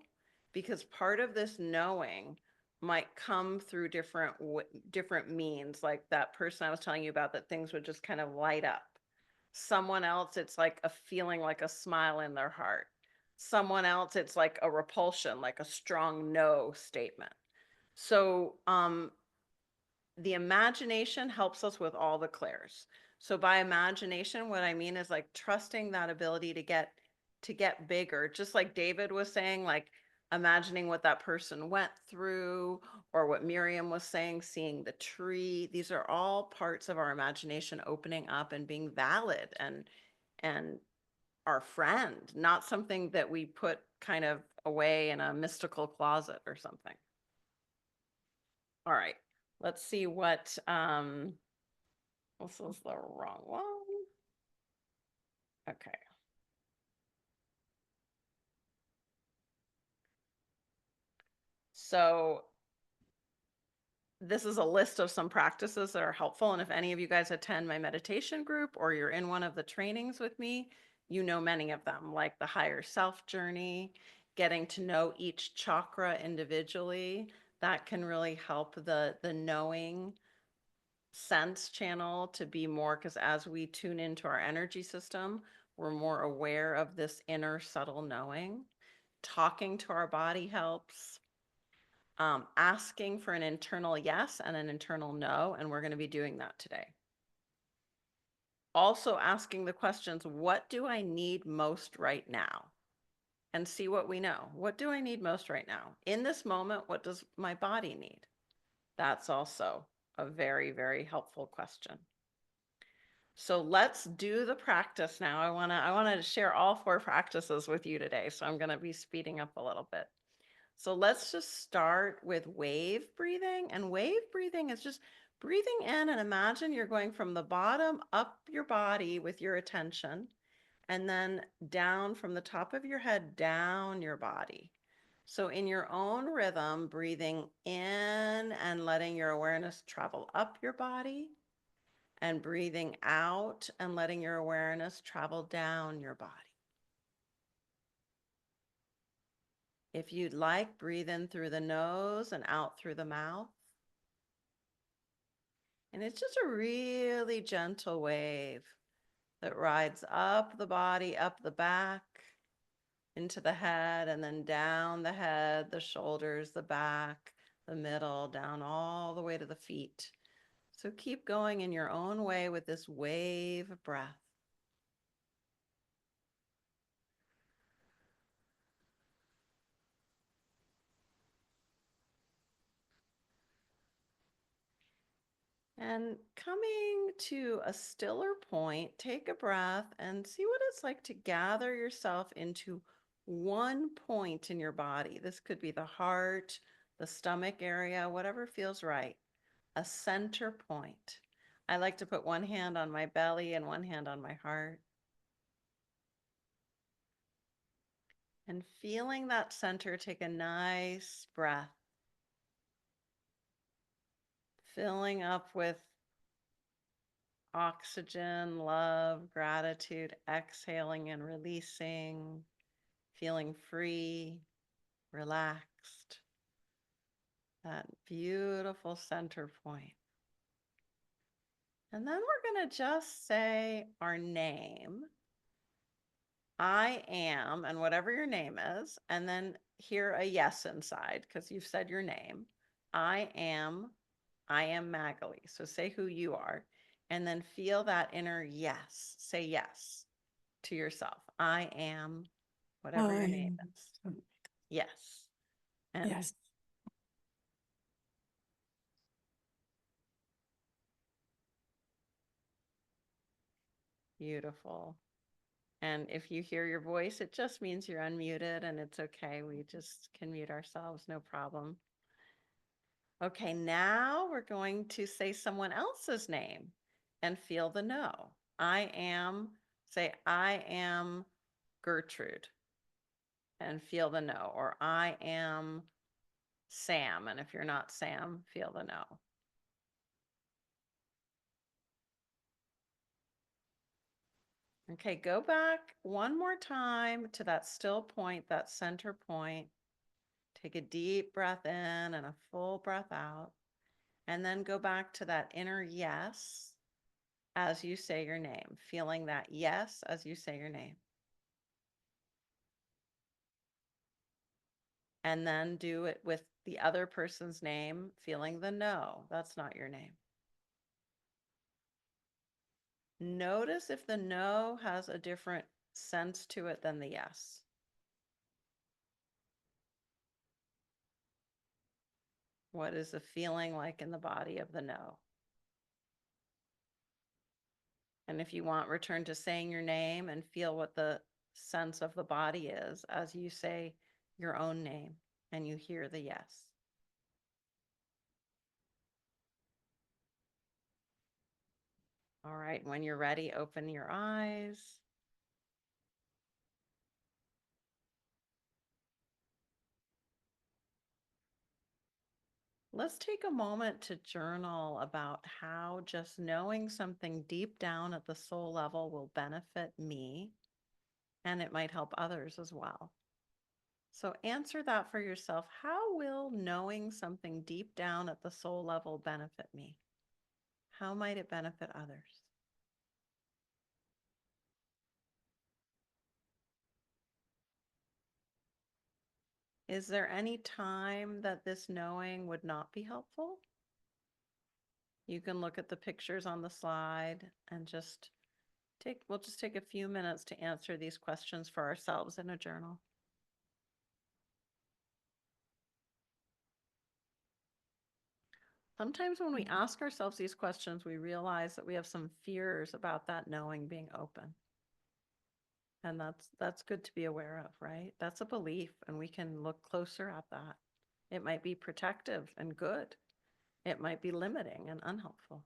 because part of this knowing might come through different means, like that person I was telling you about, that things would just kind of light up. Someone else, it's like a feeling, like a smile in their heart. Someone else, it's like a repulsion, like a strong no statement. So the imagination helps us with all the clairs. So by imagination, what I mean is like trusting that ability to get bigger, just like David was saying, like imagining what that person went through, or what Miriam was saying, seeing the tree. These are all parts of our imagination opening up and being valid and our friend, not something that we put kind of away in a mystical closet or something. All right, let's see what This is the wrong one. Okay. So this is a list of some practices that are helpful. And if any of you guys attend my meditation group or you're in one of the trainings with me, you know many of them, like the higher self journey, getting to know each chakra individually. That can really help the knowing sense channel to be more, because as we tune into our energy system, we're more aware of this inner subtle knowing. Talking to our body helps. Asking for an internal yes and an internal no, and we're going to be doing that today. Also asking the questions, what do I need most right now? And see what we know. What do I need most right now? In this moment, what does my body need? That's also a very, very helpful question. So let's do the practice now. I want to share all 4 practices with you today, so I'm going to be speeding up a little bit. So let's just start with wave breathing. And wave breathing is just breathing in, and imagine you're going from the bottom up your body with your attention, and then down from the top of your head, down your body. So in your own rhythm, breathing in and letting your awareness travel up your body, and breathing out and letting your awareness travel down your body. If you'd like, breathe in through the nose and out through the mouth. And it's just a really gentle wave that rides up the body, up the back, into the head, and then down the head, the shoulders, the back, the middle, down all the way to the feet. So keep going in your own way with this wave breath. And coming to a stiller point, take a breath and see what it's like to gather yourself into one point in your body. This could be the heart, the stomach area, whatever feels right. A center point. I like to put one hand on my belly and one hand on my heart. And feeling that center, take a nice breath. Filling up with oxygen, love, gratitude, exhaling and releasing, feeling free, relaxed. That beautiful center point. And then we're going to just say our name. I am, and whatever your name is, and then hear a yes inside because you've said your name. I am Magali. So say who you are, and then feel that inner yes. Say yes to yourself. I am whatever your name is. Yes. And Yes. beautiful. And if you hear your voice, it just means you're unmuted, and it's okay. We just can mute ourselves, no problem. Okay, now we're going to say someone else's name and feel the no. Say, I am Gertrude, and feel the no. Or I am Sam, and if you're not Sam, feel the no. Okay, go back one more time to that still point, that center point. Take a deep breath in and a full breath out. And then go back to that inner yes as you say your name, feeling that yes as you say your name. And then do it with the other person's name, feeling the no, that's not your name. Notice if the no has a different sense to it than the yes. What is the feeling like in the body of the no? And if you want, return to saying your name and feel what the sense of the body is as you say your own name and you hear the yes. All right, when you're ready, open your eyes. Let's take a moment to journal about how just knowing something deep down at the soul level will benefit me, and it might help others as well. So answer that for yourself. How will knowing something deep down at the soul level benefit me? How might it benefit others? Is there any time that this knowing would not be helpful? You can look at the pictures on the slide and we'll just take a few minutes to answer these questions for ourselves in a journal. Sometimes when we ask ourselves these questions, we realize that we have some fears about that knowing being open. And that's good to be aware of, right? That's a belief, and we can look closer at that. It might be protective and good. It might be limiting and unhelpful.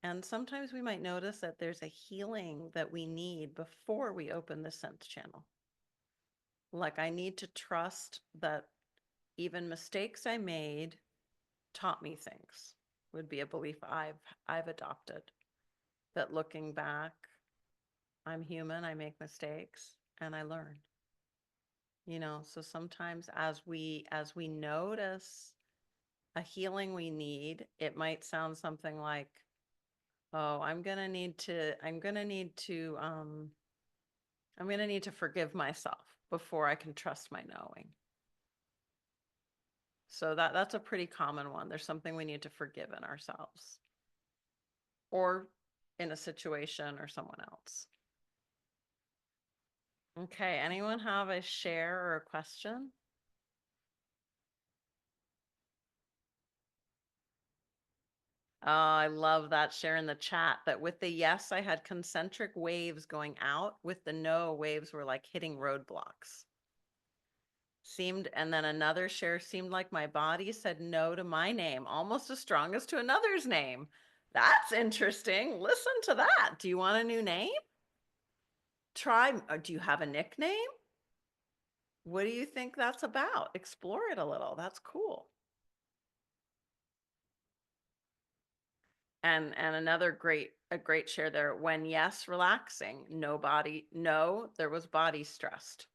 And sometimes we might notice that there's a healing that we need before we open the sense channel. Like, I need to trust that even mistakes I made taught me things, would be a belief I've adopted. That looking back, I'm human, I make mistakes, and I learn. You know, so sometimes as we notice a healing we need, it might sound something like, oh, I'm gonna need to forgive myself before I can trust my knowing. So that's a pretty common one. There's something we need to forgive in ourselves or in a situation or someone else. Okay, anyone have a share or a question? Oh, I love that share in the chat that with the yes, I had concentric waves going out. With the no, waves were like hitting roadblocks. And then another share seemed like my body said no to my name, almost as strong as to another's name. That's interesting. Listen to that. Do you want a new name? Do you have a nickname? What do you think that's about? Explore it a little. That's cool. And another great share there. When yes, relaxing, no, there was body stressed.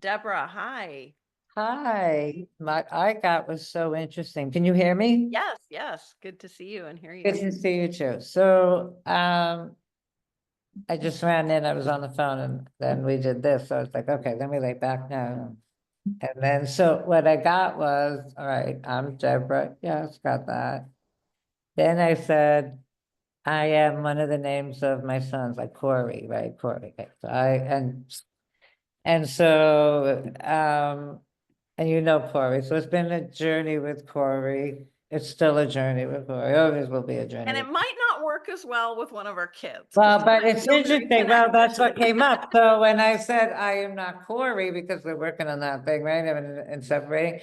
Deborah, hi. Hi, what I got was so interesting. Can you hear me? Yes. Good to see you and hear you. Good to see you too. So, I just ran in, I was on the phone and then we did this. So I was like, okay, let me lay back now. And then, so what I got was, all right, I'm Deborah. Yes, got that. Then I said, I am one of the names of my sons, like Corey, right? Corey. Okay. So and so, and you know Corey, so it's been a journey with Corey. It's still a journey with Corey. Always will be a journey. And it with- might not work as well with one of our kids. Well, but it's Feel very interesting. Well, that's what connected. came up. So when I said I am not Corey, because we're working on that thing, right? And separating.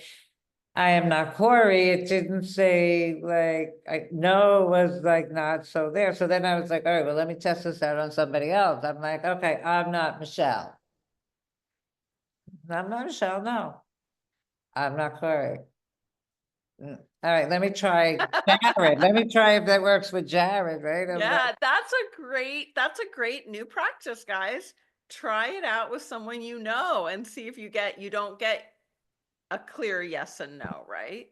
I am not Corey. It didn't say like no was like not so there. So then I was like, all right, well, let me test this out on somebody else. I'm like, okay, I'm not Michelle. I'm not Michelle, no. I'm not Corey. All right, let me try Jared. Let me try if that works with Jared, right? I'm Yeah, like, that's a great new practice, guys. Try it out with someone you know and see if you don't get a clear yes and no, right?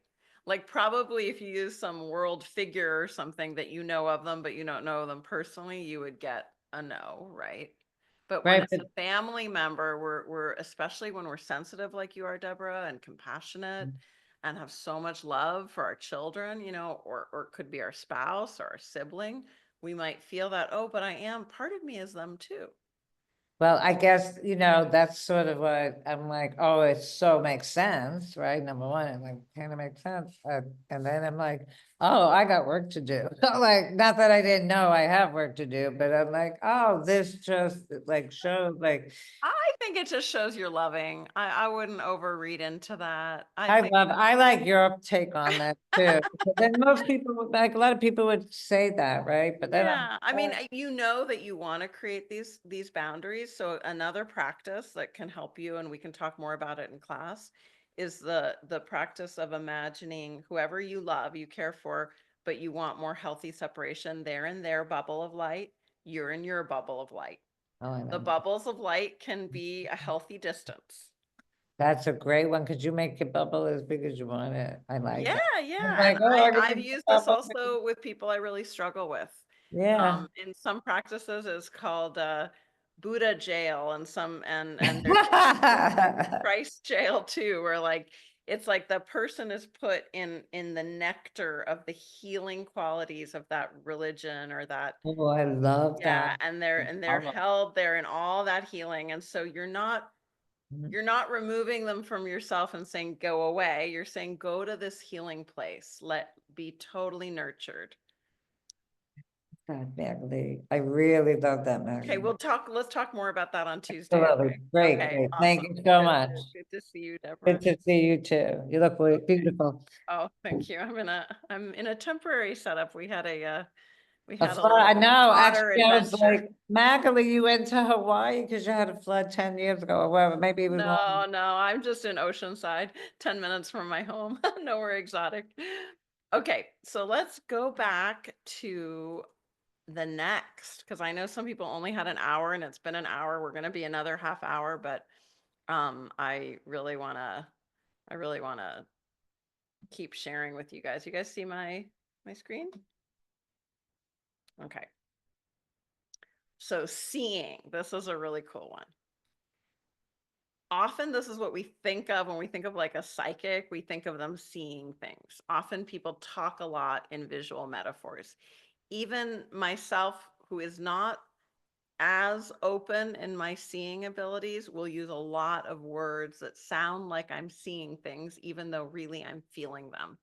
Like probably if you use some world figure or something that you know of them, but you don't know them personally, you would get a no, right? But when right, it's a family member, we're especially when we're sensitive like you are, Deborah, and compassionate and have so much love for our children, you know, or it could be our spouse or our sibling, we might feel that, oh, but part of me is them too. Well, I guess, that's sort of what I'm like, oh, it so makes sense, right? Number one, I'm like, kind of makes sense. And then I'm like, oh, I got work to do. Like, not that I didn't know I have work to do, but I'm like, oh, this just like shows like, I think it just shows you're loving. I wouldn't overread into that. I think I like your take on that too. But then most people, like a lot of people would say that, right? But then I'm, yeah, I mean, you know that you want to create these boundaries. So another practice that can help you, and we can talk more about it in class, is the practice of imagining whoever you love, you care for, but you want more healthy separation. They're in their bubble of light, you're in your bubble of light. oh, I The know. bubbles of light can be a healthy distance. That's a great one. Could you make your bubble as big as you want it? I like Yeah, that. yeah. Like, And oh, I can I've make a used this bubble. also with people I really struggle with. Yeah. In some practices it's called Buddha jail, and there's Christ jail too, where like it's like the person is put in the nectar of the healing qualities of that religion or that, Oh, I love yeah, that. and they're Bubble. held there in all that healing. And so you're not removing them from yourself and saying go away. You're saying go to this healing place, be totally nurtured. God, Maggie, I really love that, Okay, Maggie. let's talk more about that on Tuesday. Absolutely. Okay. Great, Okay, great. Thank awesome. you so Good much. good to see you, Deborah. Good to see you too. You look beautiful. Oh, thank you. I'm in a temporary setup. We had a I little know, water actually, I was adventure. like, Maggie, you went to Hawaii because you had a flood 10 years ago or whatever, maybe it was No, longer. no, I'm just in Oceanside, 10 minutes from my home. Nowhere exotic. Okay, so let's go back to the next, because I know some people only had an hour and it's been an hour. We're going to be another half hour, but I really want to keep sharing with you guys. You guys see my screen? Okay. So seeing, this is a really cool one. Often this is what we think of when we think of like a psychic, we think of them seeing things. Often people talk a lot in visual metaphors. Even myself, who is not as open in my seeing abilities, will use a lot of words that sound like I'm seeing things, even though really I'm feeling them.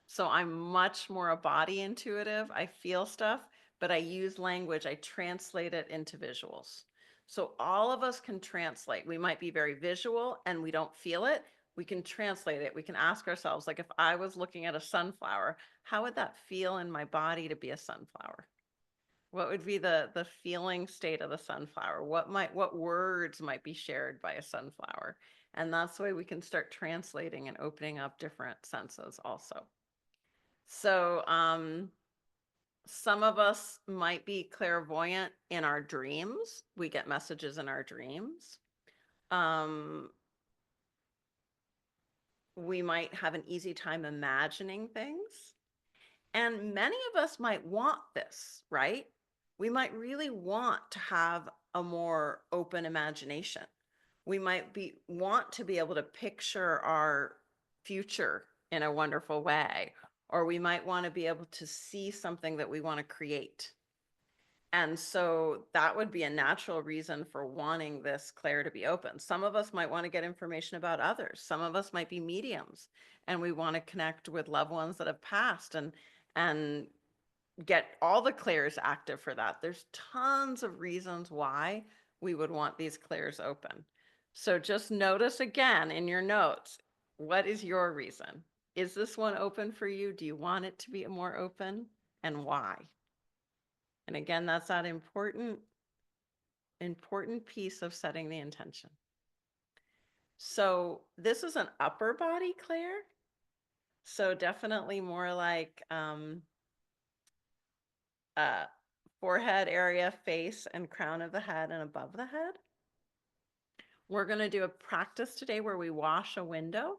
So I'm much more a body intuitive. I feel stuff, but I use language. I translate it into visuals. So all of us can translate. We might be very visual and we don't feel it. We can translate it. We can ask ourselves, like if I was looking at a sunflower, how would that feel in my body to be a sunflower? What would be the feeling state of the sunflower? What words might be shared by a sunflower? And that's the way we can start translating and opening up different senses also. So some of us might be clairvoyant in our dreams. We get messages in our dreams. We might have an easy time imagining things. And many of us might want this, right? We might really want to have a more open imagination. We might want to be able to picture our future in a wonderful way, or we might want to be able to see something that we want to create. And so that would be a natural reason for wanting this clair to be open. Some of us might want to get information about others. Some of us might be mediums and we want to connect with loved ones that have passed and get all the clairs active for that. There's tons of reasons why we would want these clairs open. So just notice again in your notes, what is your reason? Is this one open for you? Do you want it to be more open, and why? And again, that's that important piece of setting the intention. So this is an upper body clair. So definitely more like forehead area, face, and crown of the head and above the head. We're going to do a practice today where we wash a window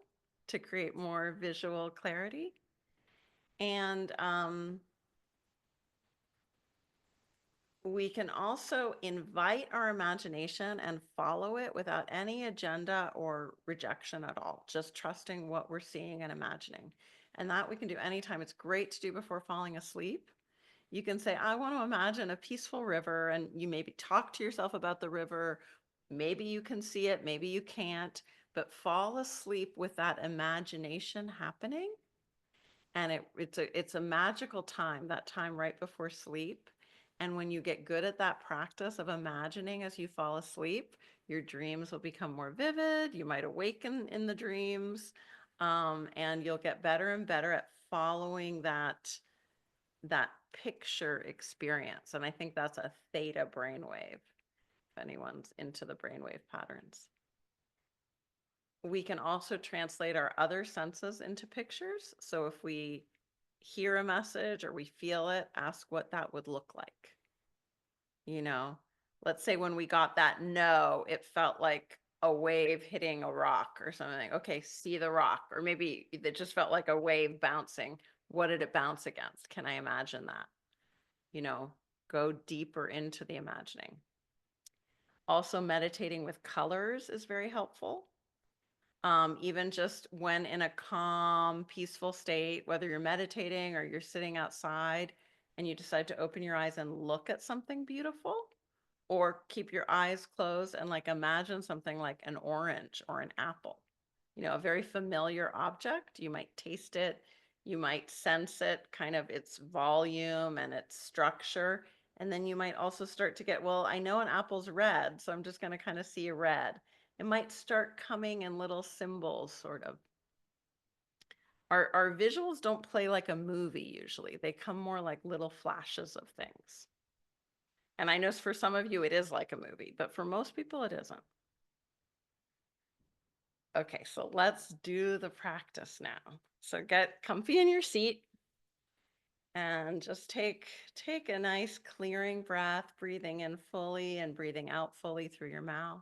to create more visual clarity. And we can also invite our imagination and follow it without any agenda or rejection at all, just trusting what we're seeing and imagining. And that we can do anytime. It's great to do before falling asleep. You can say, I want to imagine a peaceful river, and you maybe talk to yourself about the river. Maybe you can see it, maybe you can't, but fall asleep with that imagination happening. And it's a magical time, that time right before sleep. And when you get good at that practice of imagining as you fall asleep, your dreams will become more vivid. You might awaken in the dreams, and you'll get better and better at following that picture experience. And I think that's a theta brainwave, if anyone's into the brainwave patterns. We can also translate our other senses into pictures. So if we hear a message or we feel it, ask what that would look like. You know, let's say when we got that no, it felt like a wave hitting a rock or something. Okay, see the rock. Or maybe it just felt like a wave bouncing. What did it bounce against? Can I imagine that? You know, go deeper into the imagining. Also, meditating with colors is very helpful. Even just when in a calm, peaceful state, whether you're meditating or you're sitting outside and you decide to open your eyes and look at something beautiful, or keep your eyes closed and like imagine something like an orange or an apple, you know, a very familiar object. You might taste it, you might sense it, kind of its volume and its structure. And then you might also start to get, well, I know an apple's red, so I'm just going to kind of see a red. It might start coming in little symbols, sort of. Our visuals don't play like a movie usually. They come more like little flashes of things. And I know for some of you it is like a movie, but for most people it isn't. Okay, so let's do the practice now. So get comfy in your seat and just take a nice clearing breath, breathing in fully and breathing out fully through your mouth.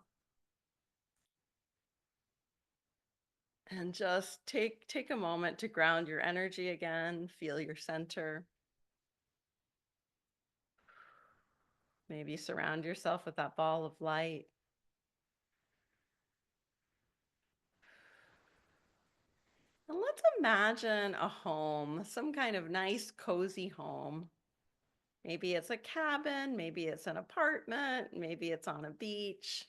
And just take a moment to ground your energy again, feel your center. Maybe surround yourself with that ball of light. And let's imagine a home, some kind of nice, cozy home. Maybe it's a cabin, maybe it's an apartment, maybe it's on a beach,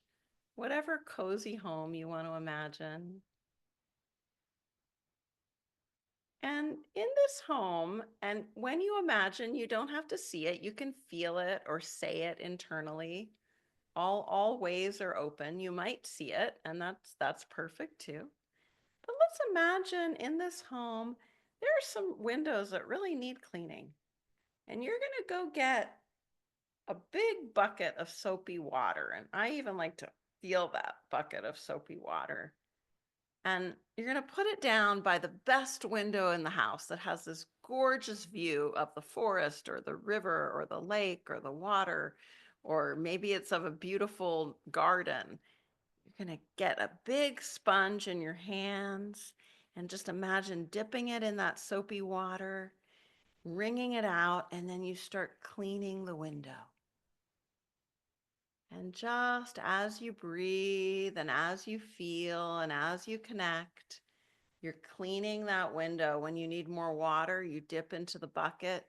whatever cozy home you want to imagine. And in this home, and when you imagine, you don't have to see it, you can feel it or say it internally. All ways are open. You might see it, and that's perfect too. But let's imagine in this home, there are some windows that really need cleaning. And you're going to go get a big bucket of soapy water. And I even like to feel that bucket of soapy water. And you're going to put it down by the best window in the house that has this gorgeous view of the forest or the river or the lake or the water, or maybe it's of a beautiful garden. You're going to get a big sponge in your hands and just imagine dipping it in that soapy water, wringing it out, and then you start cleaning the window. And just as you breathe and as you feel and as you connect, you're cleaning that window. When you need more water, you dip into the bucket,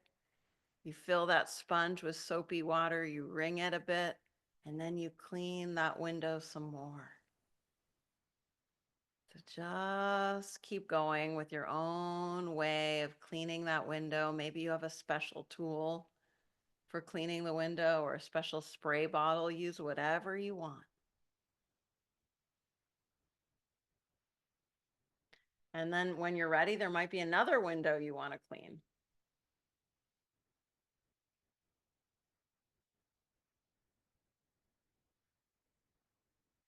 you fill that sponge with soapy water, you wring it a bit, and then you clean that window some more. So just keep going with your own way of cleaning that window. Maybe you have a special tool for cleaning the window or a special spray bottle. Use whatever you want. And then when you're ready, there might be another window you want to clean.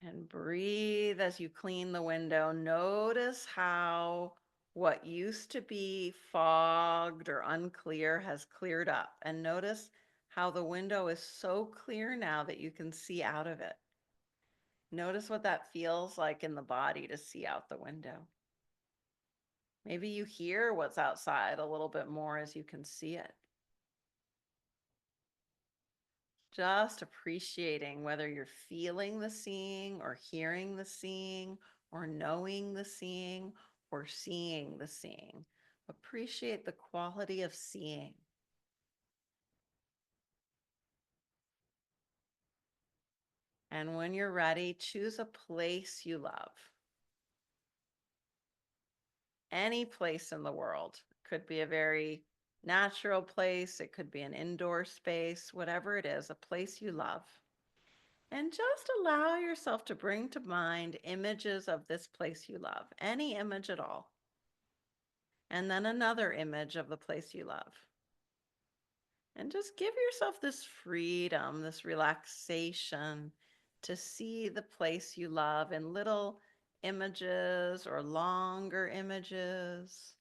And breathe as you clean the window. Notice how what used to be fogged or unclear has cleared up. And notice how the window is so clear now that you can see out of it. Notice what that feels like in the body to see out the window. Maybe you hear what's outside a little bit more as you can see it. Just appreciating whether you're feeling the seeing or hearing the seeing or knowing the seeing or seeing the seeing. Appreciate the quality of seeing. And when you're ready, choose a place you love. Any place in the world. Could be a very natural place. It could be an indoor space, whatever it is, a place you love. And just allow yourself to bring to mind images of this place you love, any image at all. And then another image of the place you love. And just give yourself this freedom, this relaxation to see the place you love in little images or longer images.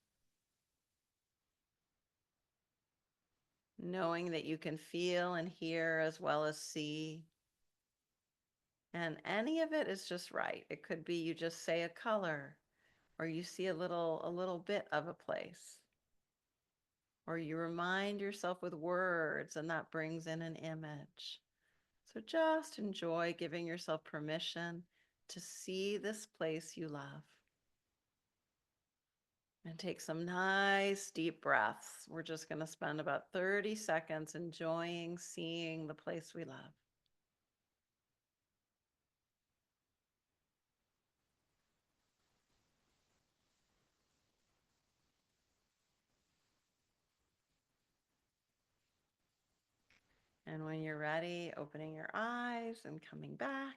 Knowing that you can feel and hear as well as see. And any of it is just right. It could be you just say a color, or you see a little bit of a place. Or you remind yourself with words and that brings in an image. So just enjoy giving yourself permission to see this place you love. And take some nice deep breaths. We're just going to spend about 30 seconds enjoying seeing the place we love. And when you're ready, opening your eyes and coming back.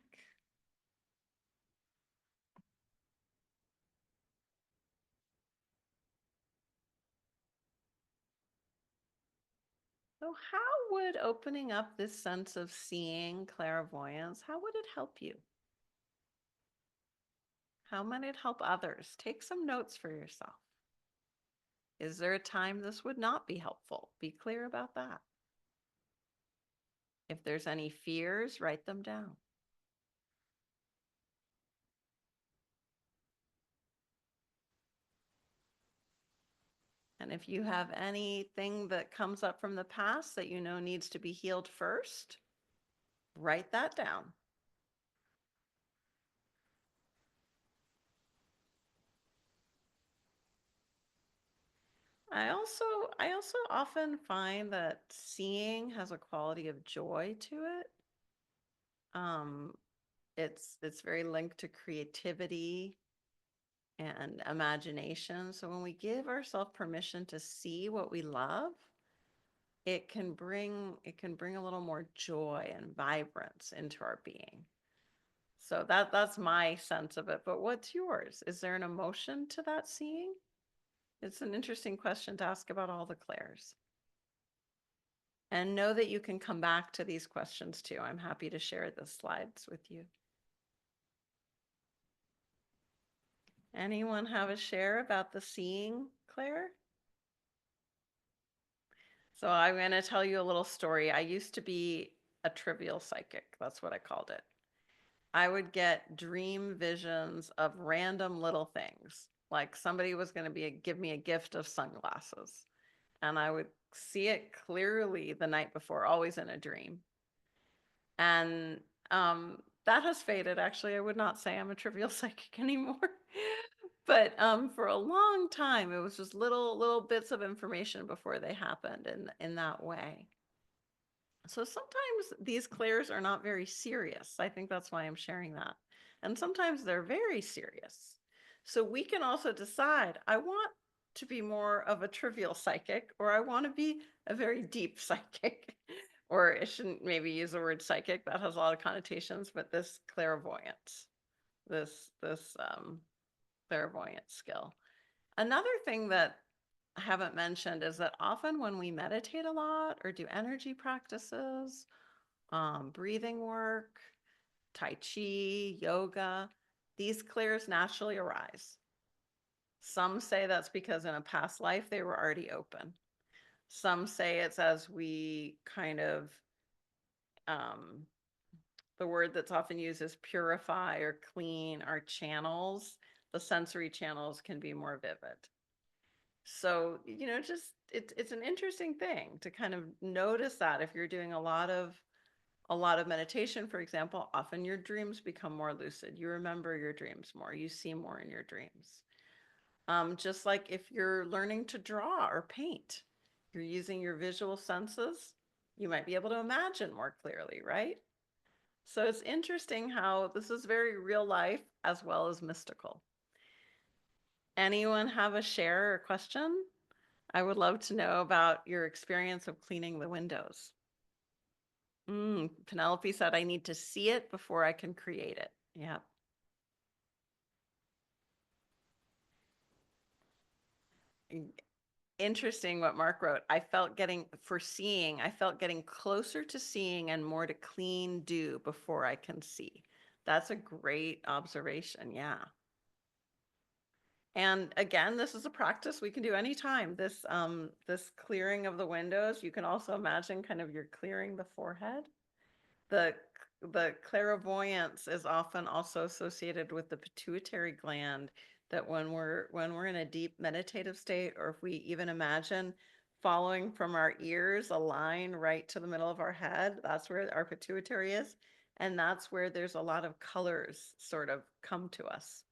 So how would opening up this sense of seeing clairvoyance, how would it help you? How might it help others? Take some notes for yourself. Is there a time this would not be helpful? Be clear about that. If there's any fears, write them down. And if you have anything that comes up from the past that you know needs to be healed first, write that down. I also often find that seeing has a quality of joy to it. It's very linked to creativity and imagination. So when we give ourselves permission to see what we love, it can bring a little more joy and vibrance into our being. So that's my sense of it. But what's yours? Is there an emotion to that seeing? It's an interesting question to ask about all the clairs. And know that you can come back to these questions too. I'm happy to share the slides with you. Anyone have a share about the seeing, Claire? So I'm going to tell you a little story. I used to be a trivial psychic. That's what I called it. I would get dream visions of random little things. Like somebody was going to give me a gift of sunglasses. And I would see it clearly the night before, always in a dream. And that has faded. Actually, I would not say I'm a trivial psychic anymore. But for a long time, it was just little bits of information before they happened in that way. So sometimes these clairs are not very serious. I think that's why I'm sharing that. And sometimes they're very serious. So we can also decide, I want to be more of a trivial psychic, or I want to be a very deep psychic. Or I shouldn't maybe use the word psychic, that has a lot of connotations, but this clairvoyance, this clairvoyant skill. Another thing that I haven't mentioned is that often when we meditate a lot or do energy practices, breathing work, Tai Chi, yoga, these clairs naturally arise. Some say that's because in a past life they were already open. Some say it's as we kind of, the word that's often used is purify or clean our channels. The sensory channels can be more vivid. So, just it's an interesting thing to kind of notice that if you're doing a lot of meditation, for example, often your dreams become more lucid. You remember your dreams more. You see more in your dreams. Just like if you're learning to draw or paint, you're using your visual senses, you might be able to imagine more clearly, right? So it's interesting how this is very real life as well as mystical. Anyone have a share or question? I would love to know about your experience of cleaning the windows. Penelope said, I need to see it before I can create it. Yeah. Interesting what Mark wrote. I felt getting closer to seeing and more to clean do before I can see. That's a great observation. Yeah. And again, this is a practice we can do anytime. This clearing of the windows, you can also imagine kind of you're clearing the forehead. The clairvoyance is often also associated with the pituitary gland, that when we're in a deep meditative state, or if we even imagine following from our ears a line right to the middle of our head, that's where our pituitary is. And that's where there's a lot of colors sort of come to us.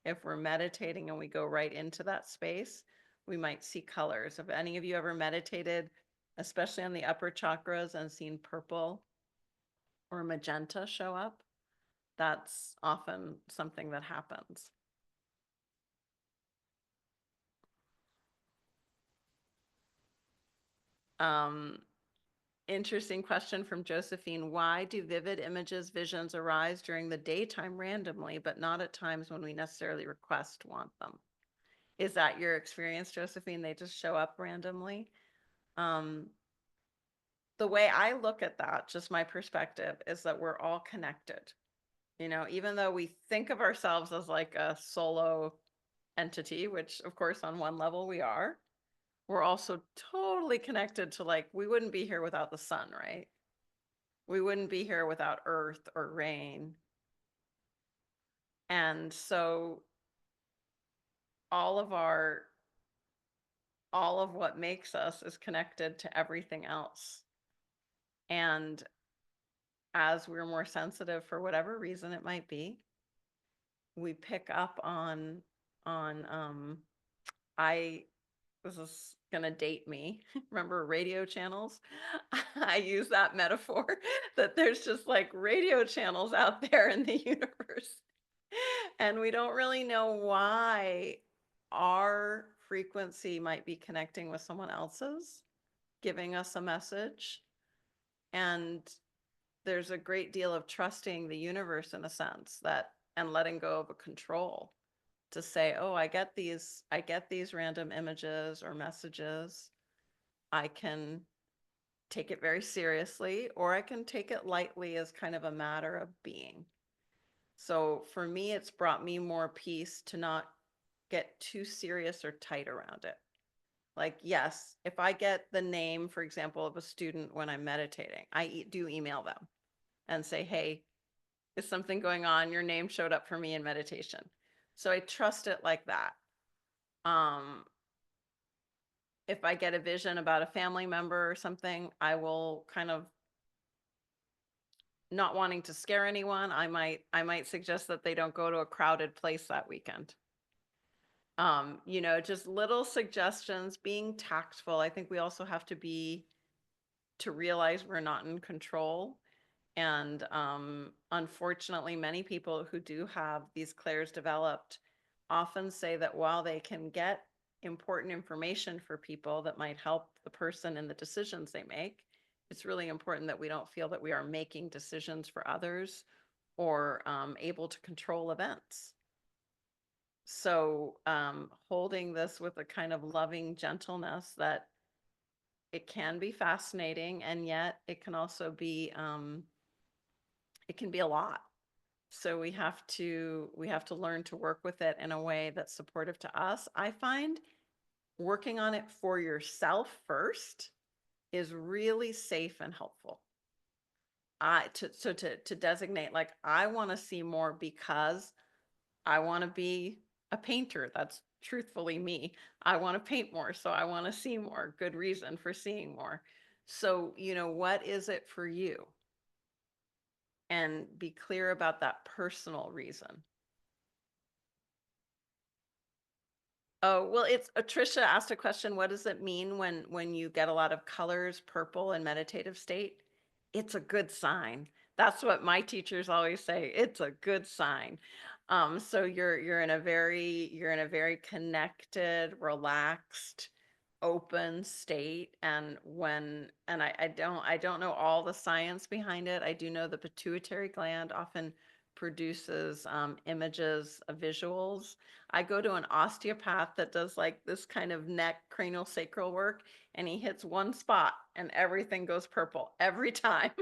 If we're meditating and we go right into that space, we might see colors. Have any of you ever meditated, especially on the upper chakras, and seen purple or magenta show up? That's often something that happens. Interesting question from Josephine. Why do vivid visions arise during the daytime randomly, but not at times when we necessarily want them? Is that your experience, Josephine? They just show up randomly? The way I look at that, just my perspective, is that we're all connected. You know, even though we think of ourselves as like a solo entity, which of course on one level we are, we're also totally connected to, like, we wouldn't be here without the sun, right? We wouldn't be here without earth or rain. And so all of what makes us is connected to everything else. And as we're more sensitive, for whatever reason it might be, we pick up on this is gonna date me. Remember radio channels? I use that metaphor that there's just like radio channels out there in the universe. And we don't really know why our frequency might be connecting with someone else's, giving us a message. And there's a great deal of trusting the universe in a sense, that, and letting go of a control, to say, oh, I get these random images or messages. I can take it very seriously, or I can take it lightly as kind of a matter of being. So for me, it's brought me more peace to not get too serious or tight around it. Like, yes, if I get the name, for example, of a student when I'm meditating, I do email them and say, hey, is something going on? Your name showed up for me in meditation. So I trust it like that. If I get a vision about a family member or something, I will kind of, not wanting to scare anyone, I might suggest that they don't go to a crowded place that weekend. You know, just little suggestions, being tactful. I think we also have to realize we're not in control. And unfortunately, many people who do have these clairs developed often say that while they can get important information for people that might help the person in the decisions they make, it's really important that we don't feel that we are making decisions for others or able to control events. So holding this with a kind of loving gentleness, that it can be fascinating, and yet it can also be it can be a lot. So we have to learn to work with it in a way that's supportive to us. I find working on it for yourself first is really safe and helpful. To designate, like, I want to see more because I want to be a painter. That's truthfully me. I want to paint more, so I want to see more. Good reason for seeing more. So, you know, what is it for you? And be clear about that personal reason. Oh, well, it's Tricia asked a question. What does it mean when you get a lot of colors, purple, and meditative state? It's a good sign. That's what my teachers always say. It's a good sign. So you're in a very connected, relaxed, open state. And I don't know all the science behind it. I do know the pituitary gland often produces images of visuals. I go to an osteopath that does like this kind of neck cranial sacral work, and he hits one spot and everything goes purple every time.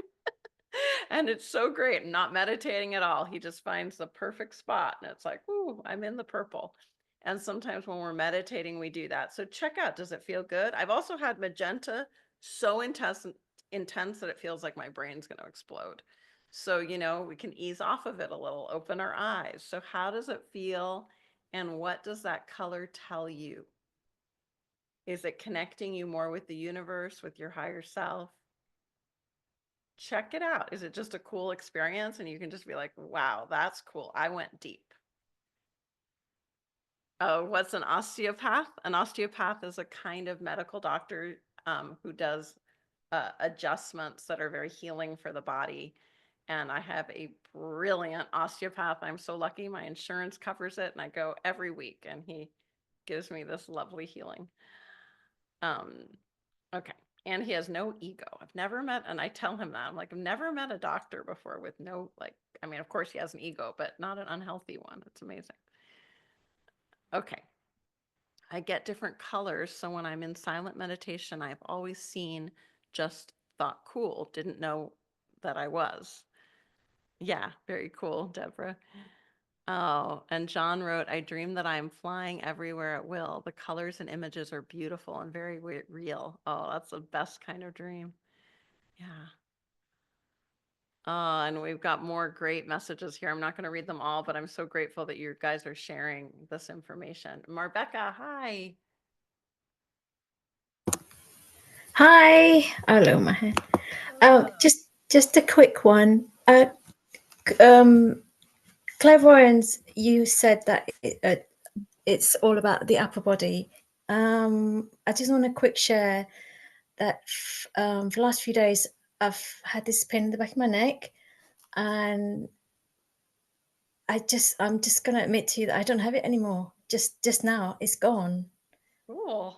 And it's so great. Not meditating at all. He just finds the perfect spot and it's like, ooh, I'm in the purple. And sometimes when we're meditating, we do that. So check out, does it feel good? I've also had magenta so intense that it feels like my brain's going to explode. So, we can ease off of it a little, open our eyes. So how does it feel? And what does that color tell you? Is it connecting you more with the universe, with your higher self? Check it out. Is it just a cool experience? And you can just be like, wow, that's cool. I went deep. Oh, what's an osteopath? An osteopath is a kind of medical doctor who does adjustments that are very healing for the body. And I have a brilliant osteopath. I'm so lucky. My insurance covers it, and I go every week, and he gives me this lovely healing. Okay. And he has no ego. I've never met, and I tell him that, I'm like, I've never met a doctor before with no, like, I mean, of course he has an ego, but not an unhealthy one. It's amazing. Okay. I get different colors. So when I'm in silent meditation, I've always just thought cool, didn't know that I was. Yeah, very cool, Deborah. Oh, and John wrote, I dream that I'm flying everywhere at will. The colors and images are beautiful and very real. Oh, that's the best kind of dream. Yeah. And we've got more great messages here. I'm not going to read them all, but I'm so grateful that you guys are sharing this information. Marbecca, hi. Hi, hello, Maha. Just a quick one. Clairvoyance, you said that it's all about the upper body. I just want a quick share that for the last few days I've had this pain in the back of my neck, and I'm just gonna admit to you that I don't have it anymore. Just now, it's gone. Cool.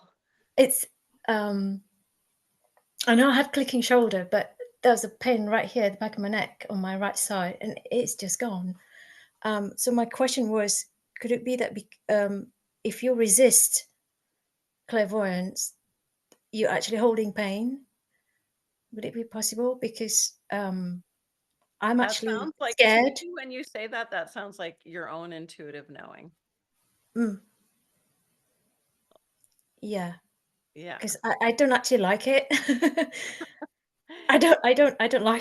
It's I know I had clicking shoulder, but there was a pain right here at the back of my neck on my right side, and it's just gone. So my question was, could it be that if you resist clairvoyance, you're actually holding pain? Would it be possible? Because I'm That actually sounds like, to scared. me, when you say that, that sounds like your own intuitive knowing. Yeah, Yeah. because I don't actually like it. I don't like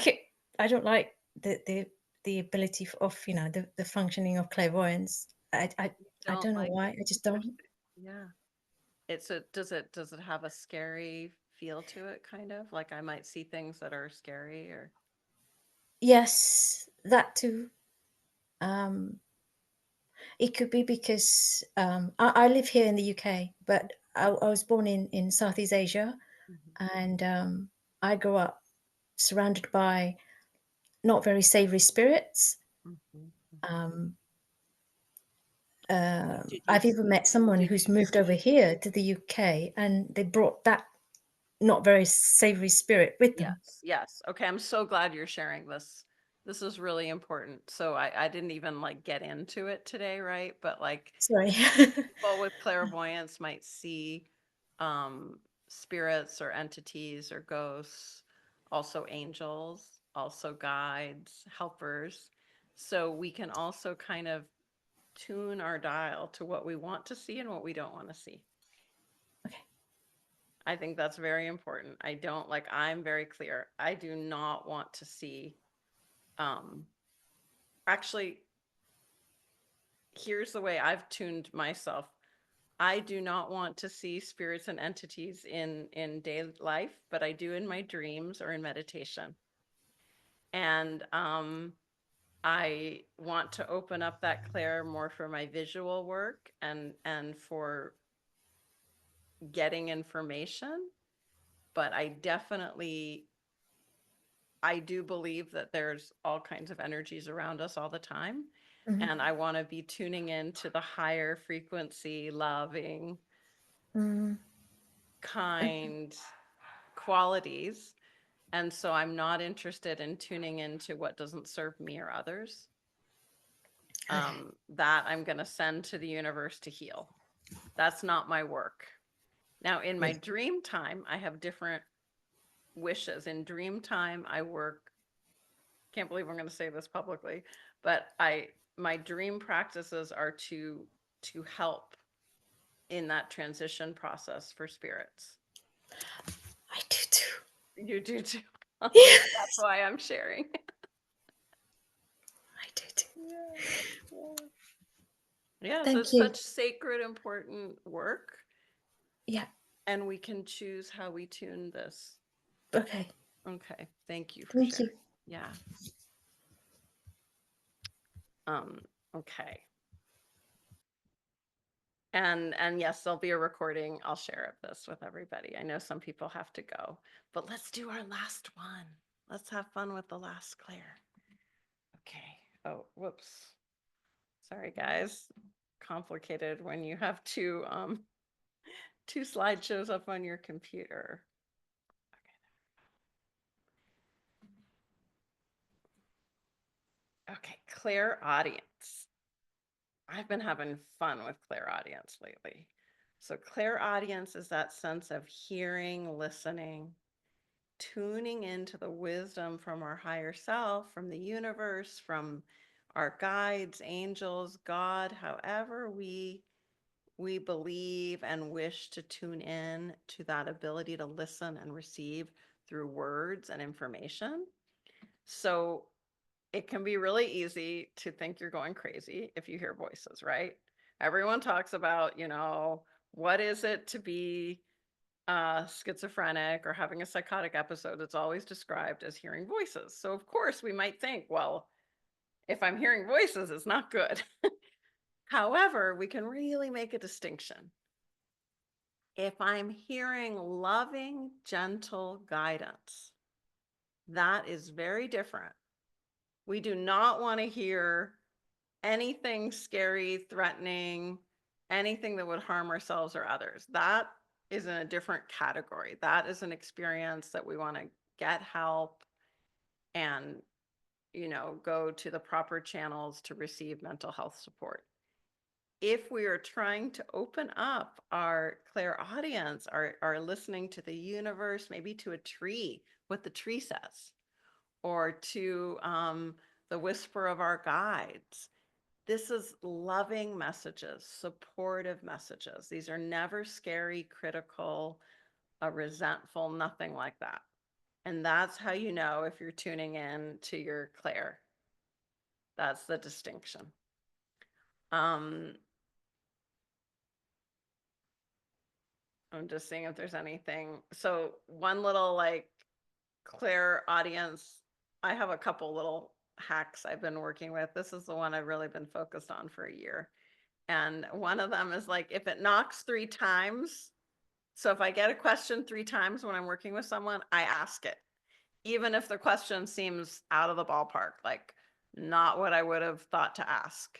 it. I don't like the ability of the functioning of clairvoyance. I don't know like why. it. I just don't. Yeah. Does it have a scary feel to it, kind of? Like I might see things that are scary, or Yes, that too. It could be because I live here in the UK, but I was born in Southeast Asia, and I grew up surrounded by not very savory spirits. Did you I've even met someone who's moved over here to the UK, and they brought that not very savory spirit with them. Yes. Okay, I'm so glad you're sharing this. This is really important. So I didn't even like get into it today, right? But like Sorry. people with clairvoyance might see spirits or entities or ghosts, also angels, also guides, helpers. So we can also kind of tune our dial to what we want to see and what we don't want to see. Okay. I think that's very important. I'm very clear. I do not want to see, actually, here's the way I've tuned myself. I do not want to see spirits and entities in daily life, but I do in my dreams or in meditation. And I want to open up that clair more for my visual work and for getting information, but I definitely I do believe that there's all kinds of energies around us all the time. Mhm. And I want to be tuning into the higher frequency, loving, Mm. kind qualities. And so I'm not interested in tuning into what doesn't serve me or others. Okay. That I'm going to send to the universe to heal. That's not my work. Now, in my Yes. dream time, I have different wishes. In dream time, I work, can't believe I'm going to say this publicly, but my dream practices are to help in that transition process for spirits. I do too. You do too. Yes. That's why I'm sharing. I do too. Yes, Thank it's you. such sacred, important work, Yeah. and we can choose how we tune this. Okay. Okay, thank you for Thank sharing. you. Yeah. Okay. And yes, there'll be a recording. I'll share of this with everybody. I know some people have to go, but let's do our last one. Let's have fun with the last Claire. Okay. Oh, whoops. Sorry, guys. Complicated when you have two slideshows up on your computer. Okay, Clairaudience. I've been having fun with Clairaudience lately. So Clairaudience is that sense of hearing, listening, tuning into the wisdom from our higher self, from the universe, from our guides, angels, God, however we believe and wish to tune in to that ability to listen and receive through words and information. So it can be really easy to think you're going crazy if you hear voices, right? Everyone talks about, what is it to be schizophrenic or having a psychotic episode? It's always described as hearing voices. So of course we might think, well, if I'm hearing voices, it's not good. However, we can really make a distinction. If I'm hearing loving, gentle guidance, that is very different. We do not want to hear anything scary, threatening, anything that would harm ourselves or others. That is in a different category. That is an experience that we want to get help and, go to the proper channels to receive mental health support. If we are trying to open up our clairaudience, our listening to the universe, maybe to a tree, what the tree says, or to the whisper of our guides, this is loving messages, supportive messages. These are never scary, critical, resentful, nothing like that. And that's how you know if you're tuning in to your Claire. That's the distinction. I'm just seeing if there's anything. So one little Clairaudience, I have a couple little hacks I've been working with. This is the one I've really been focused on for a year. And one of them is if it knocks 3 times, so if I get a question 3 times when I'm working with someone, I ask it, even if the question seems out of the ballpark, not what I would have thought to ask.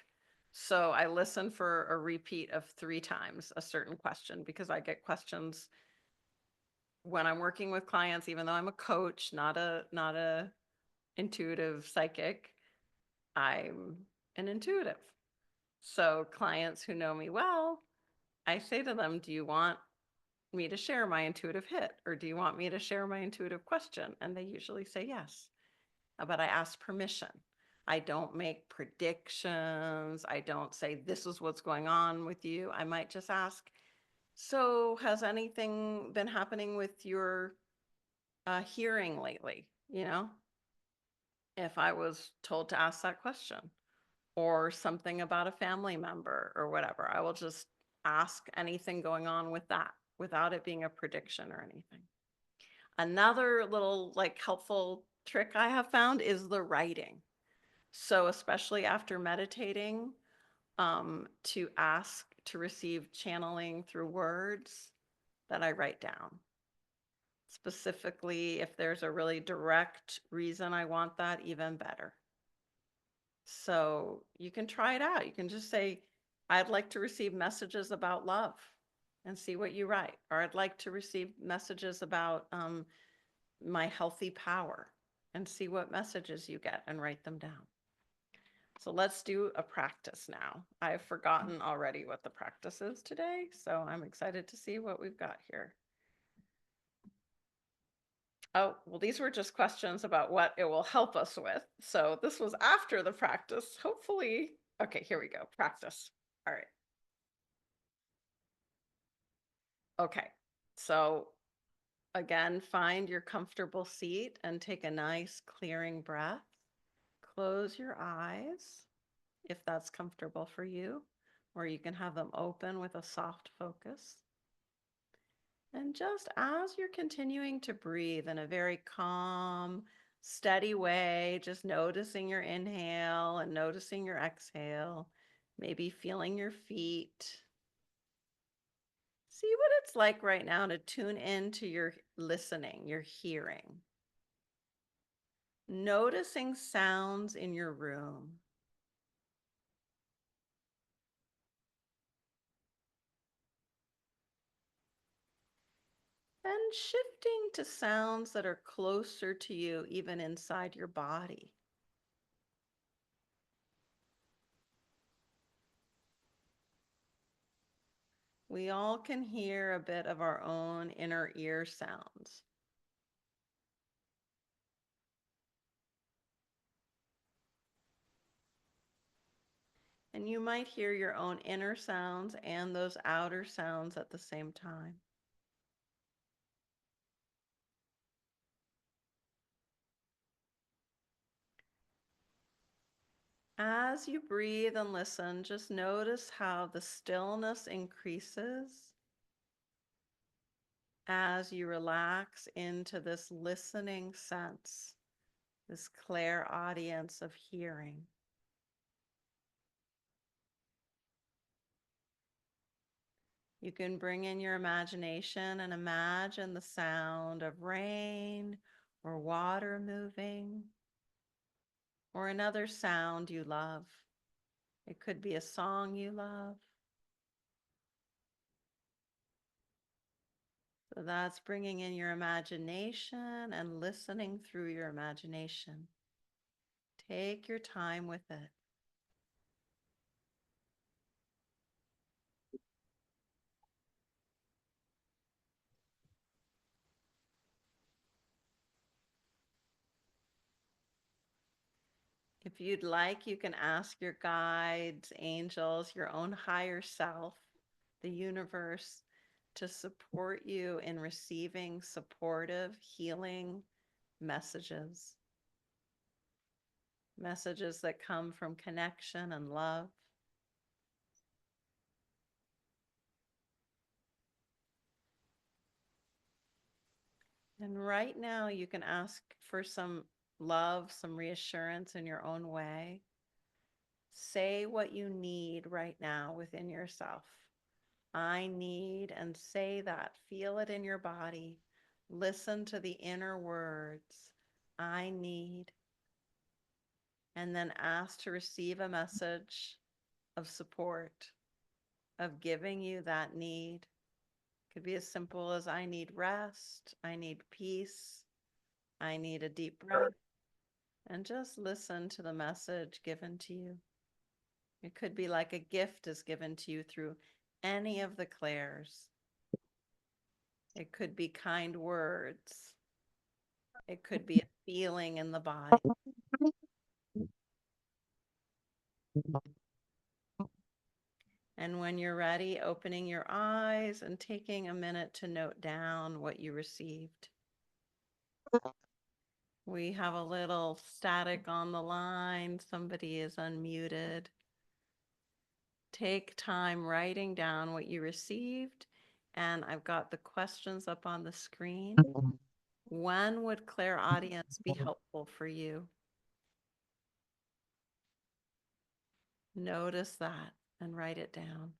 So I listen for a repeat of 3 times a certain question, because I get questions when I'm working with clients, even though I'm a coach, not a intuitive psychic, I'm an intuitive. So clients who know me well, I say to them, do you want me to share my intuitive hit, or do you want me to share my intuitive question? And they usually say yes, but I ask permission. I don't make predictions. I don't say this is what's going on with you. I might just ask, so has anything been happening with your hearing lately? If I was told to ask that question, or something about a family member or whatever, I will just ask anything going on with that without it being a prediction or anything. Another little helpful trick I have found is the writing. So especially after meditating, to ask to receive channeling through words that I write down. Specifically, if there's a really direct reason I want that, even better. So you can try it out. You can just say, I'd like to receive messages about love, and see what you write. Or I'd like to receive messages about my healthy power, and see what messages you get and write them down. So let's do a practice now. I've forgotten already what the practice is today, so I'm excited to see what we've got here. Oh, well, these were just questions about what it will help us with. So this was after the practice. Hopefully, okay, here we go. Practice. All right. Okay, so again, find your comfortable seat and take a nice clearing breath. Close your eyes if that's comfortable for you, or you can have them open with a soft focus. And just as you're continuing to breathe in a very calm, steady way, just noticing your inhale and noticing your exhale, maybe feeling your feet. See what it's like right now to tune into your listening, your hearing. Noticing sounds in your room. Then shifting to sounds that are closer to you, even inside your body. We all can hear a bit of our own inner ear sounds. And you might hear your own inner sounds and those outer sounds at the same time. As you breathe and listen, just notice how the stillness increases as you relax into this listening sense, this clairaudience of hearing. You can bring in your imagination and imagine the sound of rain or water moving, or another sound you love. It could be a song you love. So that's bringing in your imagination and listening through your imagination. Take your time with it. If you'd like, you can ask your guides, angels, your own higher self, the universe, to support you in receiving supportive, healing messages. Messages that come from connection and love. And right now, you can ask for some love, some reassurance in your own way. Say what you need right now within yourself. I need, and say that. Feel it in your body. Listen to the inner words. I need. And then ask to receive a message of support, of giving you that need. Could be as simple as I need rest, I need peace, I need a deep breath, and just listen to the message given to you. It could be like a gift is given to you through any of the clairs. It could be kind words. It could be a feeling in the body. And when you're ready, opening your eyes and taking a minute to note down what you received. We have a little static on the line. Somebody is unmuted. Take time writing down what you received. And I've got the questions up on the screen. When would clairaudience be helpful for you? Notice that and write it down.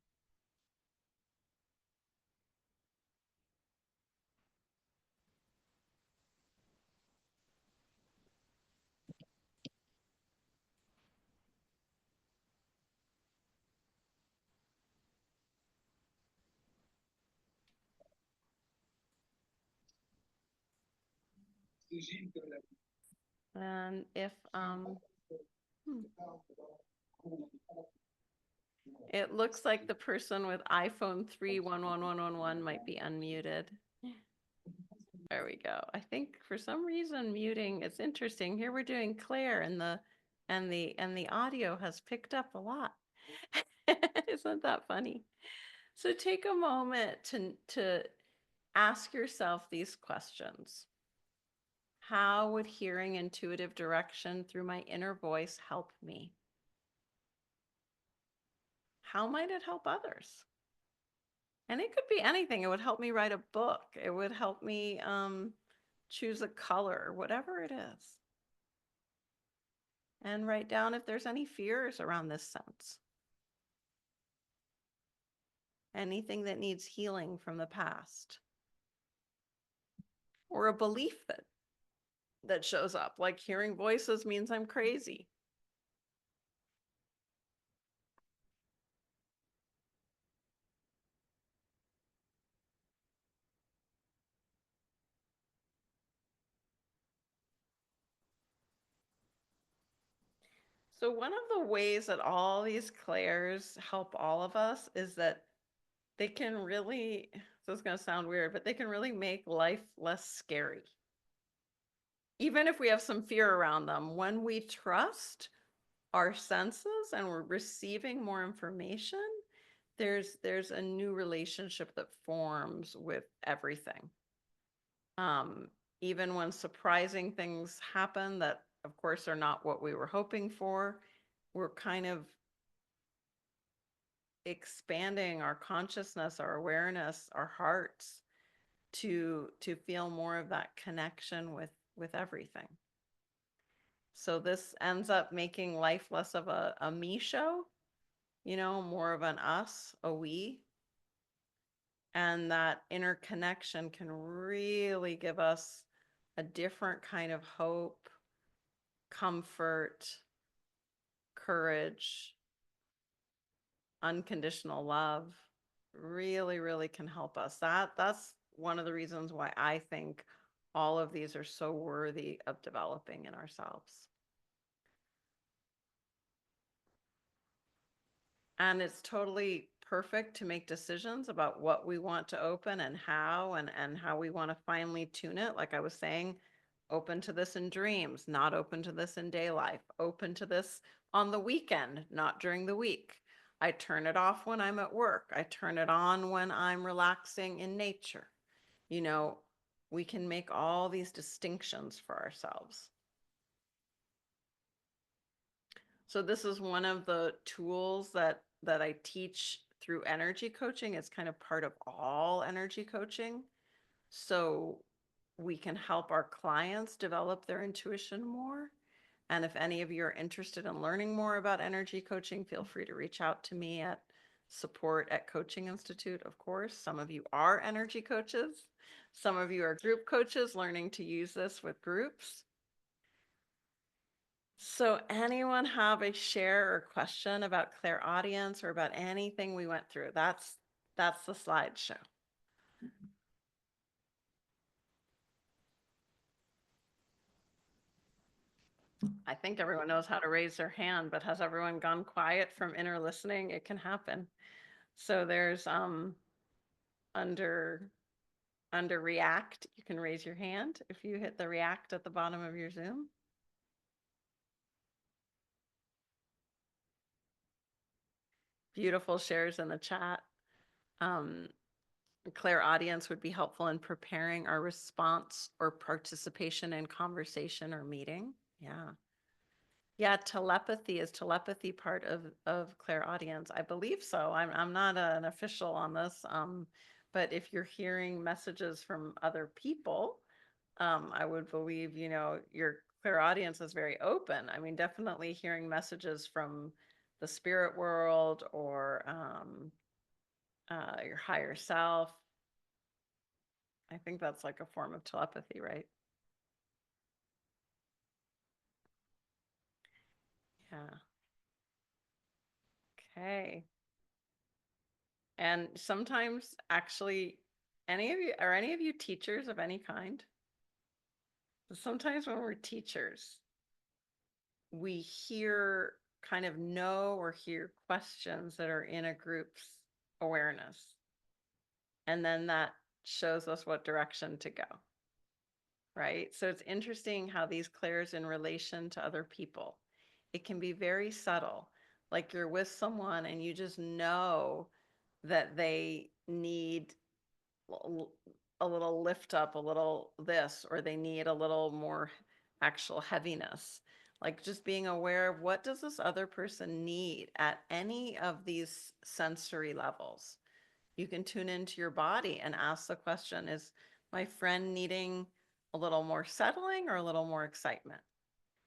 And if it looks like the person with iPhone 3111111 might be unmuted. There we go. I think for some reason muting, it's interesting. Here we're doing Claire and the audio has picked up a lot. Isn't that funny? So take a moment to ask yourself these questions. How would hearing intuitive direction through my inner voice help me? How might it help others? And it could be anything. It would help me write a book. It would help me choose a color, whatever it is. And write down if there's any fears around this sense. Anything that needs healing from the past. Or a belief that shows up, like hearing voices means I'm crazy. So one of the ways that all these clairs help all of us is that they can really, so it's going to sound weird, but they can really make life less scary. Even if we have some fear around them, when we trust our senses and we're receiving more information, there's a new relationship that forms with everything. Even when surprising things happen that, of course, are not what we were hoping for, we're kind of expanding our consciousness, our awareness, our hearts to feel more of that connection with everything. So this ends up making life less of a me show, you know, more of an us, a we. And that inner connection can really give us a different kind of hope, comfort, courage, unconditional love. Really, really can help us. That's one of the reasons why I think all of these are so worthy of developing in ourselves. And it's totally perfect to make decisions about what we want to open and how we want to finally tune it. Like I was saying, open to this in dreams, not open to this in day life, open to this on the weekend, not during the week. I turn it off when I'm at work. I turn it on when I'm relaxing in nature. You know, we can make all these distinctions for ourselves. So this is one of the tools that I teach through energy coaching. It's kind of part of all energy coaching. So we can help our clients develop their intuition more. And if any of you are interested in learning more about energy coaching, feel free to reach out to me at support@Coaching Institute. Of course, some of you are energy coaches. Some of you are group coaches learning to use this with groups. So anyone have a share or question about Clairaudience or about anything we went through? That's the slideshow. I think everyone knows how to raise their hand, but has everyone gone quiet from inner listening? It can happen. So there's under react, you can raise your hand if you hit the react at the bottom of your Zoom. Beautiful shares in the chat. Clairaudience would be helpful in preparing our response or participation in conversation or meeting. Yeah. Yeah, telepathy is telepathy part of Clairaudience? I believe so. I'm not an official on this, but if you're hearing messages from other people, I would believe, you know, your Clairaudience is very open. I mean, definitely hearing messages from the spirit world or your higher self. I think that's like a form of telepathy, right? Yeah. Okay. And sometimes actually, any of you, are any of you teachers of any kind? Sometimes when we're teachers, we kind of know or hear questions that are in a group's awareness. And then that shows us what direction to go. Right? So it's interesting how these clairs in relation to other people, it can be very subtle. Like you're with someone and you just know that they need a little lift up, a little this, or they need a little more actual heaviness. Like just being aware of what does this other person need at any of these sensory levels. You can tune into your body and ask the question, is my friend needing a little more settling or a little more excitement?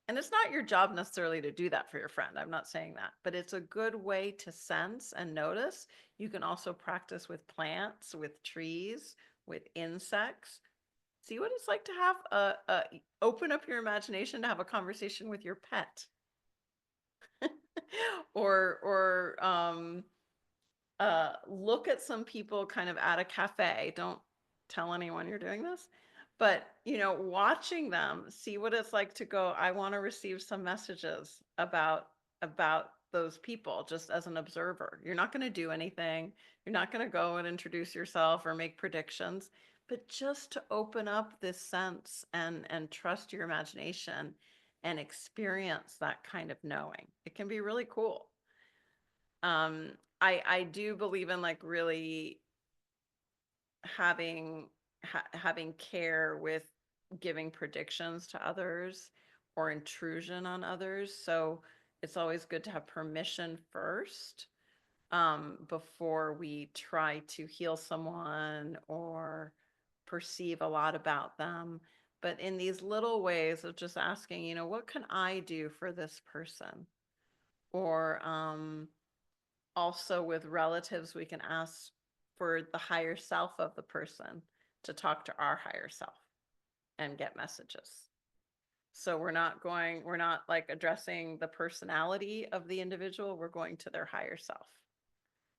And it's not your job necessarily to do that for your friend. I'm not saying that, but it's a good way to sense and notice. You can also practice with plants, with trees, with insects. See what it's like to have open up your imagination to have a conversation with your pet. or look at some people kind of at a cafe. Don't tell anyone you're doing this, but watching them, see what it's like to go, I want to receive some messages about those people just as an observer. You're not going to do anything. You're not going to go and introduce yourself or make predictions, but just to open up this sense and trust your imagination and experience that kind of knowing. It can be really cool. I do believe in like really having care with giving predictions to others or intrusion on others. So it's always good to have permission first, before we try to heal someone or perceive a lot about them. But in these little ways of just asking, what can I do for this person? Or also with relatives, we can ask for the higher self of the person to talk to our higher self and get messages. So we're not like addressing the personality of the individual. We're going to their higher self.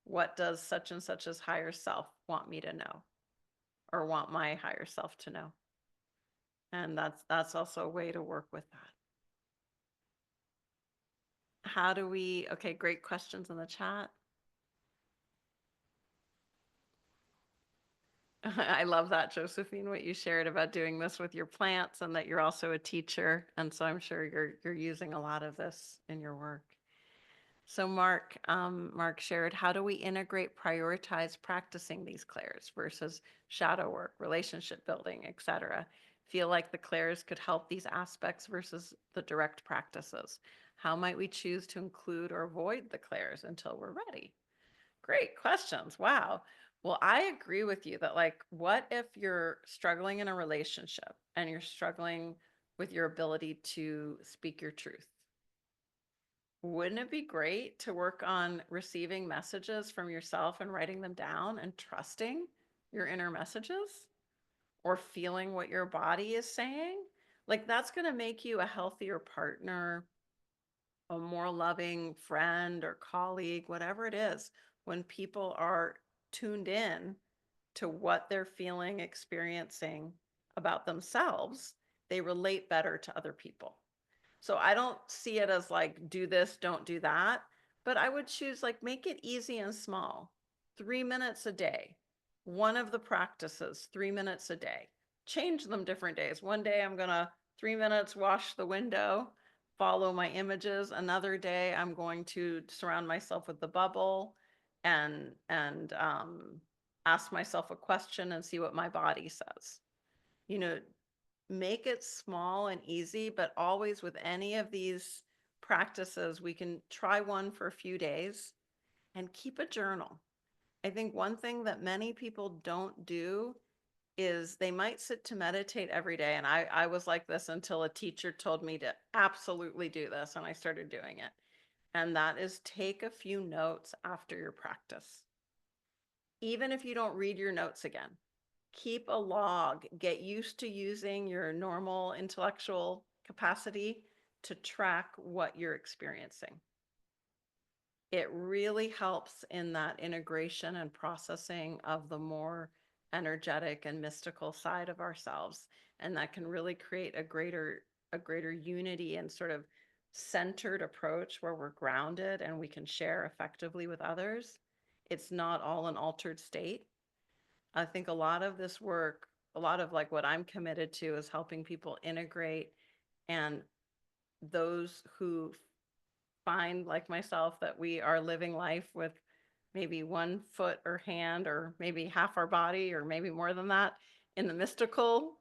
What does such and such's higher self want me to know, or want my higher self to know? And that's also a way to work with that. How do we, okay, great questions in the chat. I love that, Josephine, what you shared about doing this with your plants and that you're also a teacher. And so I'm sure you're using a lot of this in your work. So Mark shared, how do we integrate, prioritize practicing these clairs versus shadow work, relationship building, etc.? Feel like the clairs could help these aspects versus the direct practices. How might we choose to include or avoid the clairs until we're ready? Great questions. Wow. Well, I agree with you that, like, what if you're struggling in a relationship and you're struggling with your ability to speak your truth? Wouldn't it be great to work on receiving messages from yourself and writing them down and trusting your inner messages, or feeling what your body is saying? Like, that's going to make you a healthier partner, a more loving friend or colleague, whatever it is, when people are tuned in to what they're feeling, experiencing about themselves, they relate better to other people. So I don't see it as like, do this, don't do that, but I would choose like, make it easy and small. 3 minutes a day. One of the practices, 3 minutes a day. Change them different days. One day I'm going to 3 minutes wash the window, follow my images. Another day I'm going to surround myself with the bubble and ask myself a question and see what my body says. Make it small and easy, but always with any of these practices, we can try one for a few days and keep a journal. I think one thing that many people don't do is they might sit to meditate every day. And I was like this until a teacher told me to absolutely do this, and I started doing it. And that is, take a few notes after your practice. Even if you don't read your notes again, keep a log. Get used to using your normal intellectual capacity to track what you're experiencing. It really helps in that integration and processing of the more energetic and mystical side of ourselves. And that can really create a greater unity and sort of centered approach where we're grounded and we can share effectively with others. It's not all an altered state. I think a lot of this work, a lot of like what I'm committed to is helping people integrate, and those who find, like myself, that we are living life with maybe one foot or hand or maybe half our body or maybe more than that in the mystical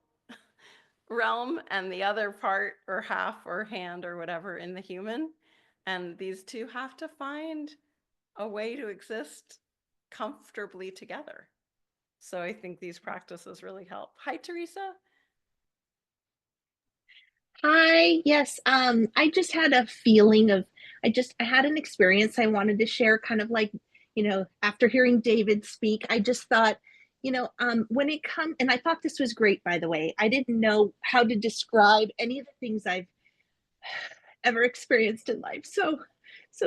realm, and the other part or half or hand or whatever in the human. And these two have to find a way to exist comfortably together. So I think these practices really help. Hi, Teresa. Hi, yes. I just had a feeling of, I had an experience I wanted to share, kind of like, after hearing David speak, I just thought, when it comes, and I thought this was great, by the way. I didn't know how to describe any of the things I've ever experienced in life. So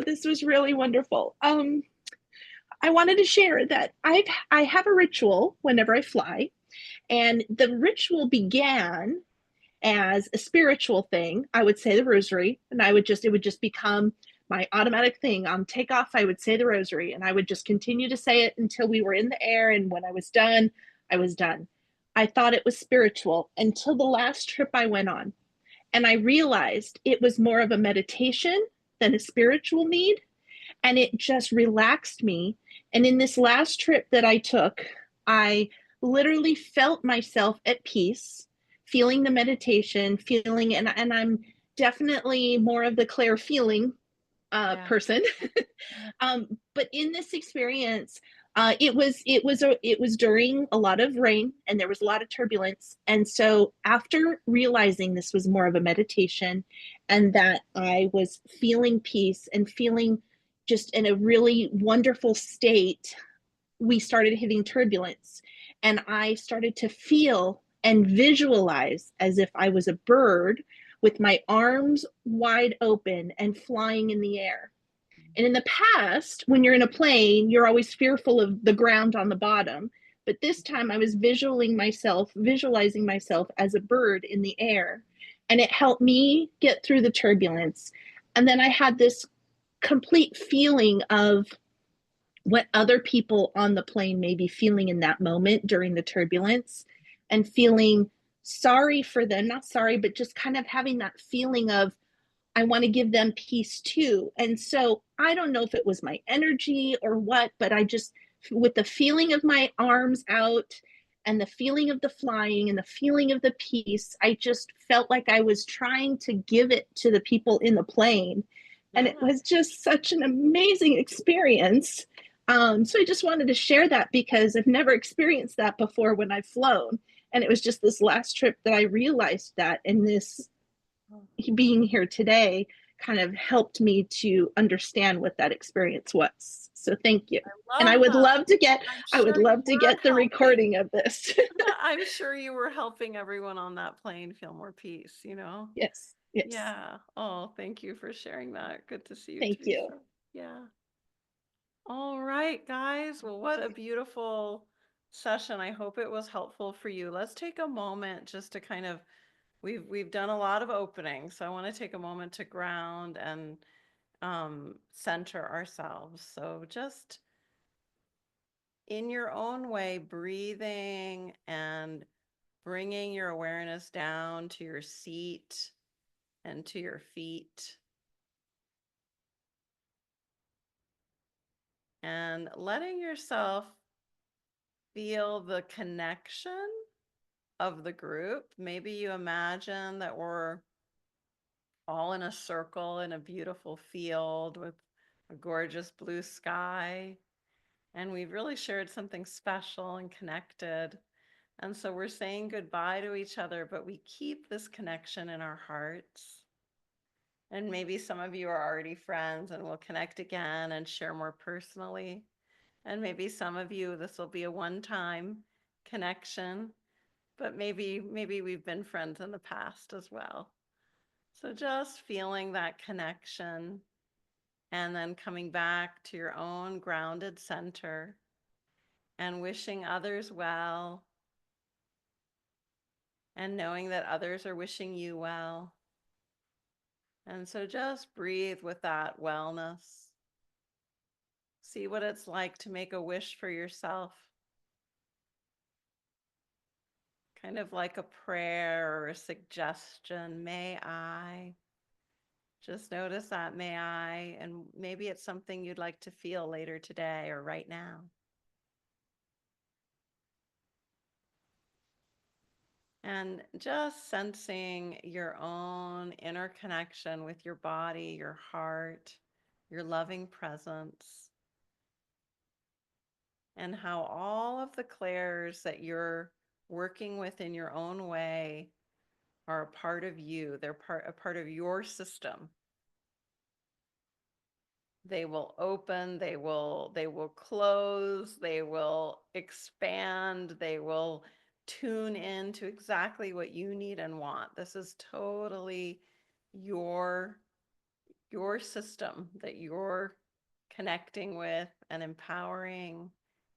this was really wonderful. I wanted to share that I have a ritual whenever I fly, and the ritual began as a spiritual thing. I would say the rosary, and it would just become my automatic thing. On takeoff, I would say the rosary, and I would just continue to say it until we were in the air. And when I was done, I was done. I thought it was spiritual until the last trip I went on. And I realized it was more of a meditation than a spiritual need. And it just relaxed me. And in this last trip that I took, I literally felt myself at peace, feeling the meditation, and I'm definitely more of the Claire feeling person. But in this experience, it was during a lot of rain and there was a lot of turbulence. And so after realizing this was more of a meditation and that I was feeling peace and feeling just in a really wonderful state, we started hitting turbulence, and I started to feel and visualize as if I was a bird with my arms wide open and flying in the air. And in the past, when you're in a plane, you're always fearful of the ground on the bottom. But this time I was visualizing myself as a bird in the air. And it helped me get through the turbulence. And then I had this complete feeling of what other people on the plane may be feeling in that moment during the turbulence, and feeling sorry for them, not sorry, but just kind of having that feeling of, I want to give them peace too. And so I don't know if it was my energy or what, but I just, with the feeling of my arms out and the feeling of the flying and the feeling of the peace, I just felt like I was trying to give it to the people in the plane. And it was just such an amazing experience. So I just wanted to share that because I've never experienced that before when I've flown. And it was just this last trip that I realized that, and this being here today kind of helped me to understand what that experience was. So thank you. And I would love to get, the recording of this. I'm sure you were helping everyone on that plane feel more peace, Yes. Yes. Yeah. Oh, thank you for sharing that. Good to see you. Thank you. Yeah. All right, guys. Well, what a beautiful session. I hope it was helpful for you. Let's take a moment just to kind of, we've done a lot of openings, so I want to take a moment to ground and center ourselves. So just in your own way, breathing and bringing your awareness down to your seat and to your feet. And letting yourself feel the connection of the group. Maybe you imagine that we're all in a circle in a beautiful field with a gorgeous blue sky. And we've really shared something special and connected. And so we're saying goodbye to each other, but we keep this connection in our hearts. And maybe some of you are already friends and we'll connect again and share more personally. And maybe some of you, this will be a one-time connection, but maybe we've been friends in the past as well. So just feeling that connection and then coming back to your own grounded center and wishing others well, and knowing that others are wishing you well. And so just breathe with that wellness. See what it's like to make a wish for yourself. Kind of like a prayer or a suggestion. May I? Just notice that, may I? And maybe it's something you'd like to feel later today or right now. And just sensing your own inner connection with your body, your heart, your loving presence, and how all of the clairs that you're working with in your own way are a part of you. They're a part of your system. They will open, they will close, they will expand, they will tune in to exactly what you need and want. This is totally your system that you're connecting with and empowering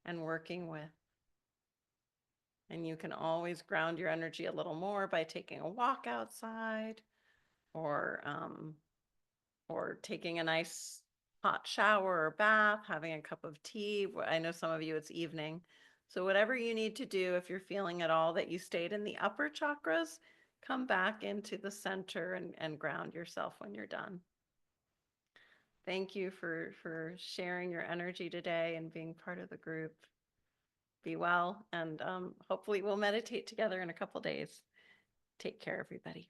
and working with. And you can always ground your energy a little more by taking a walk outside, or taking a nice hot shower or bath, having a cup of tea. I know some of you it's evening. So whatever you need to do, if you're feeling at all that you stayed in the upper chakras, come back into the center and ground yourself when you're done. Thank you for sharing your energy today and being part of the group. Be well, and hopefully we'll meditate together in a couple days. Take care, everybody.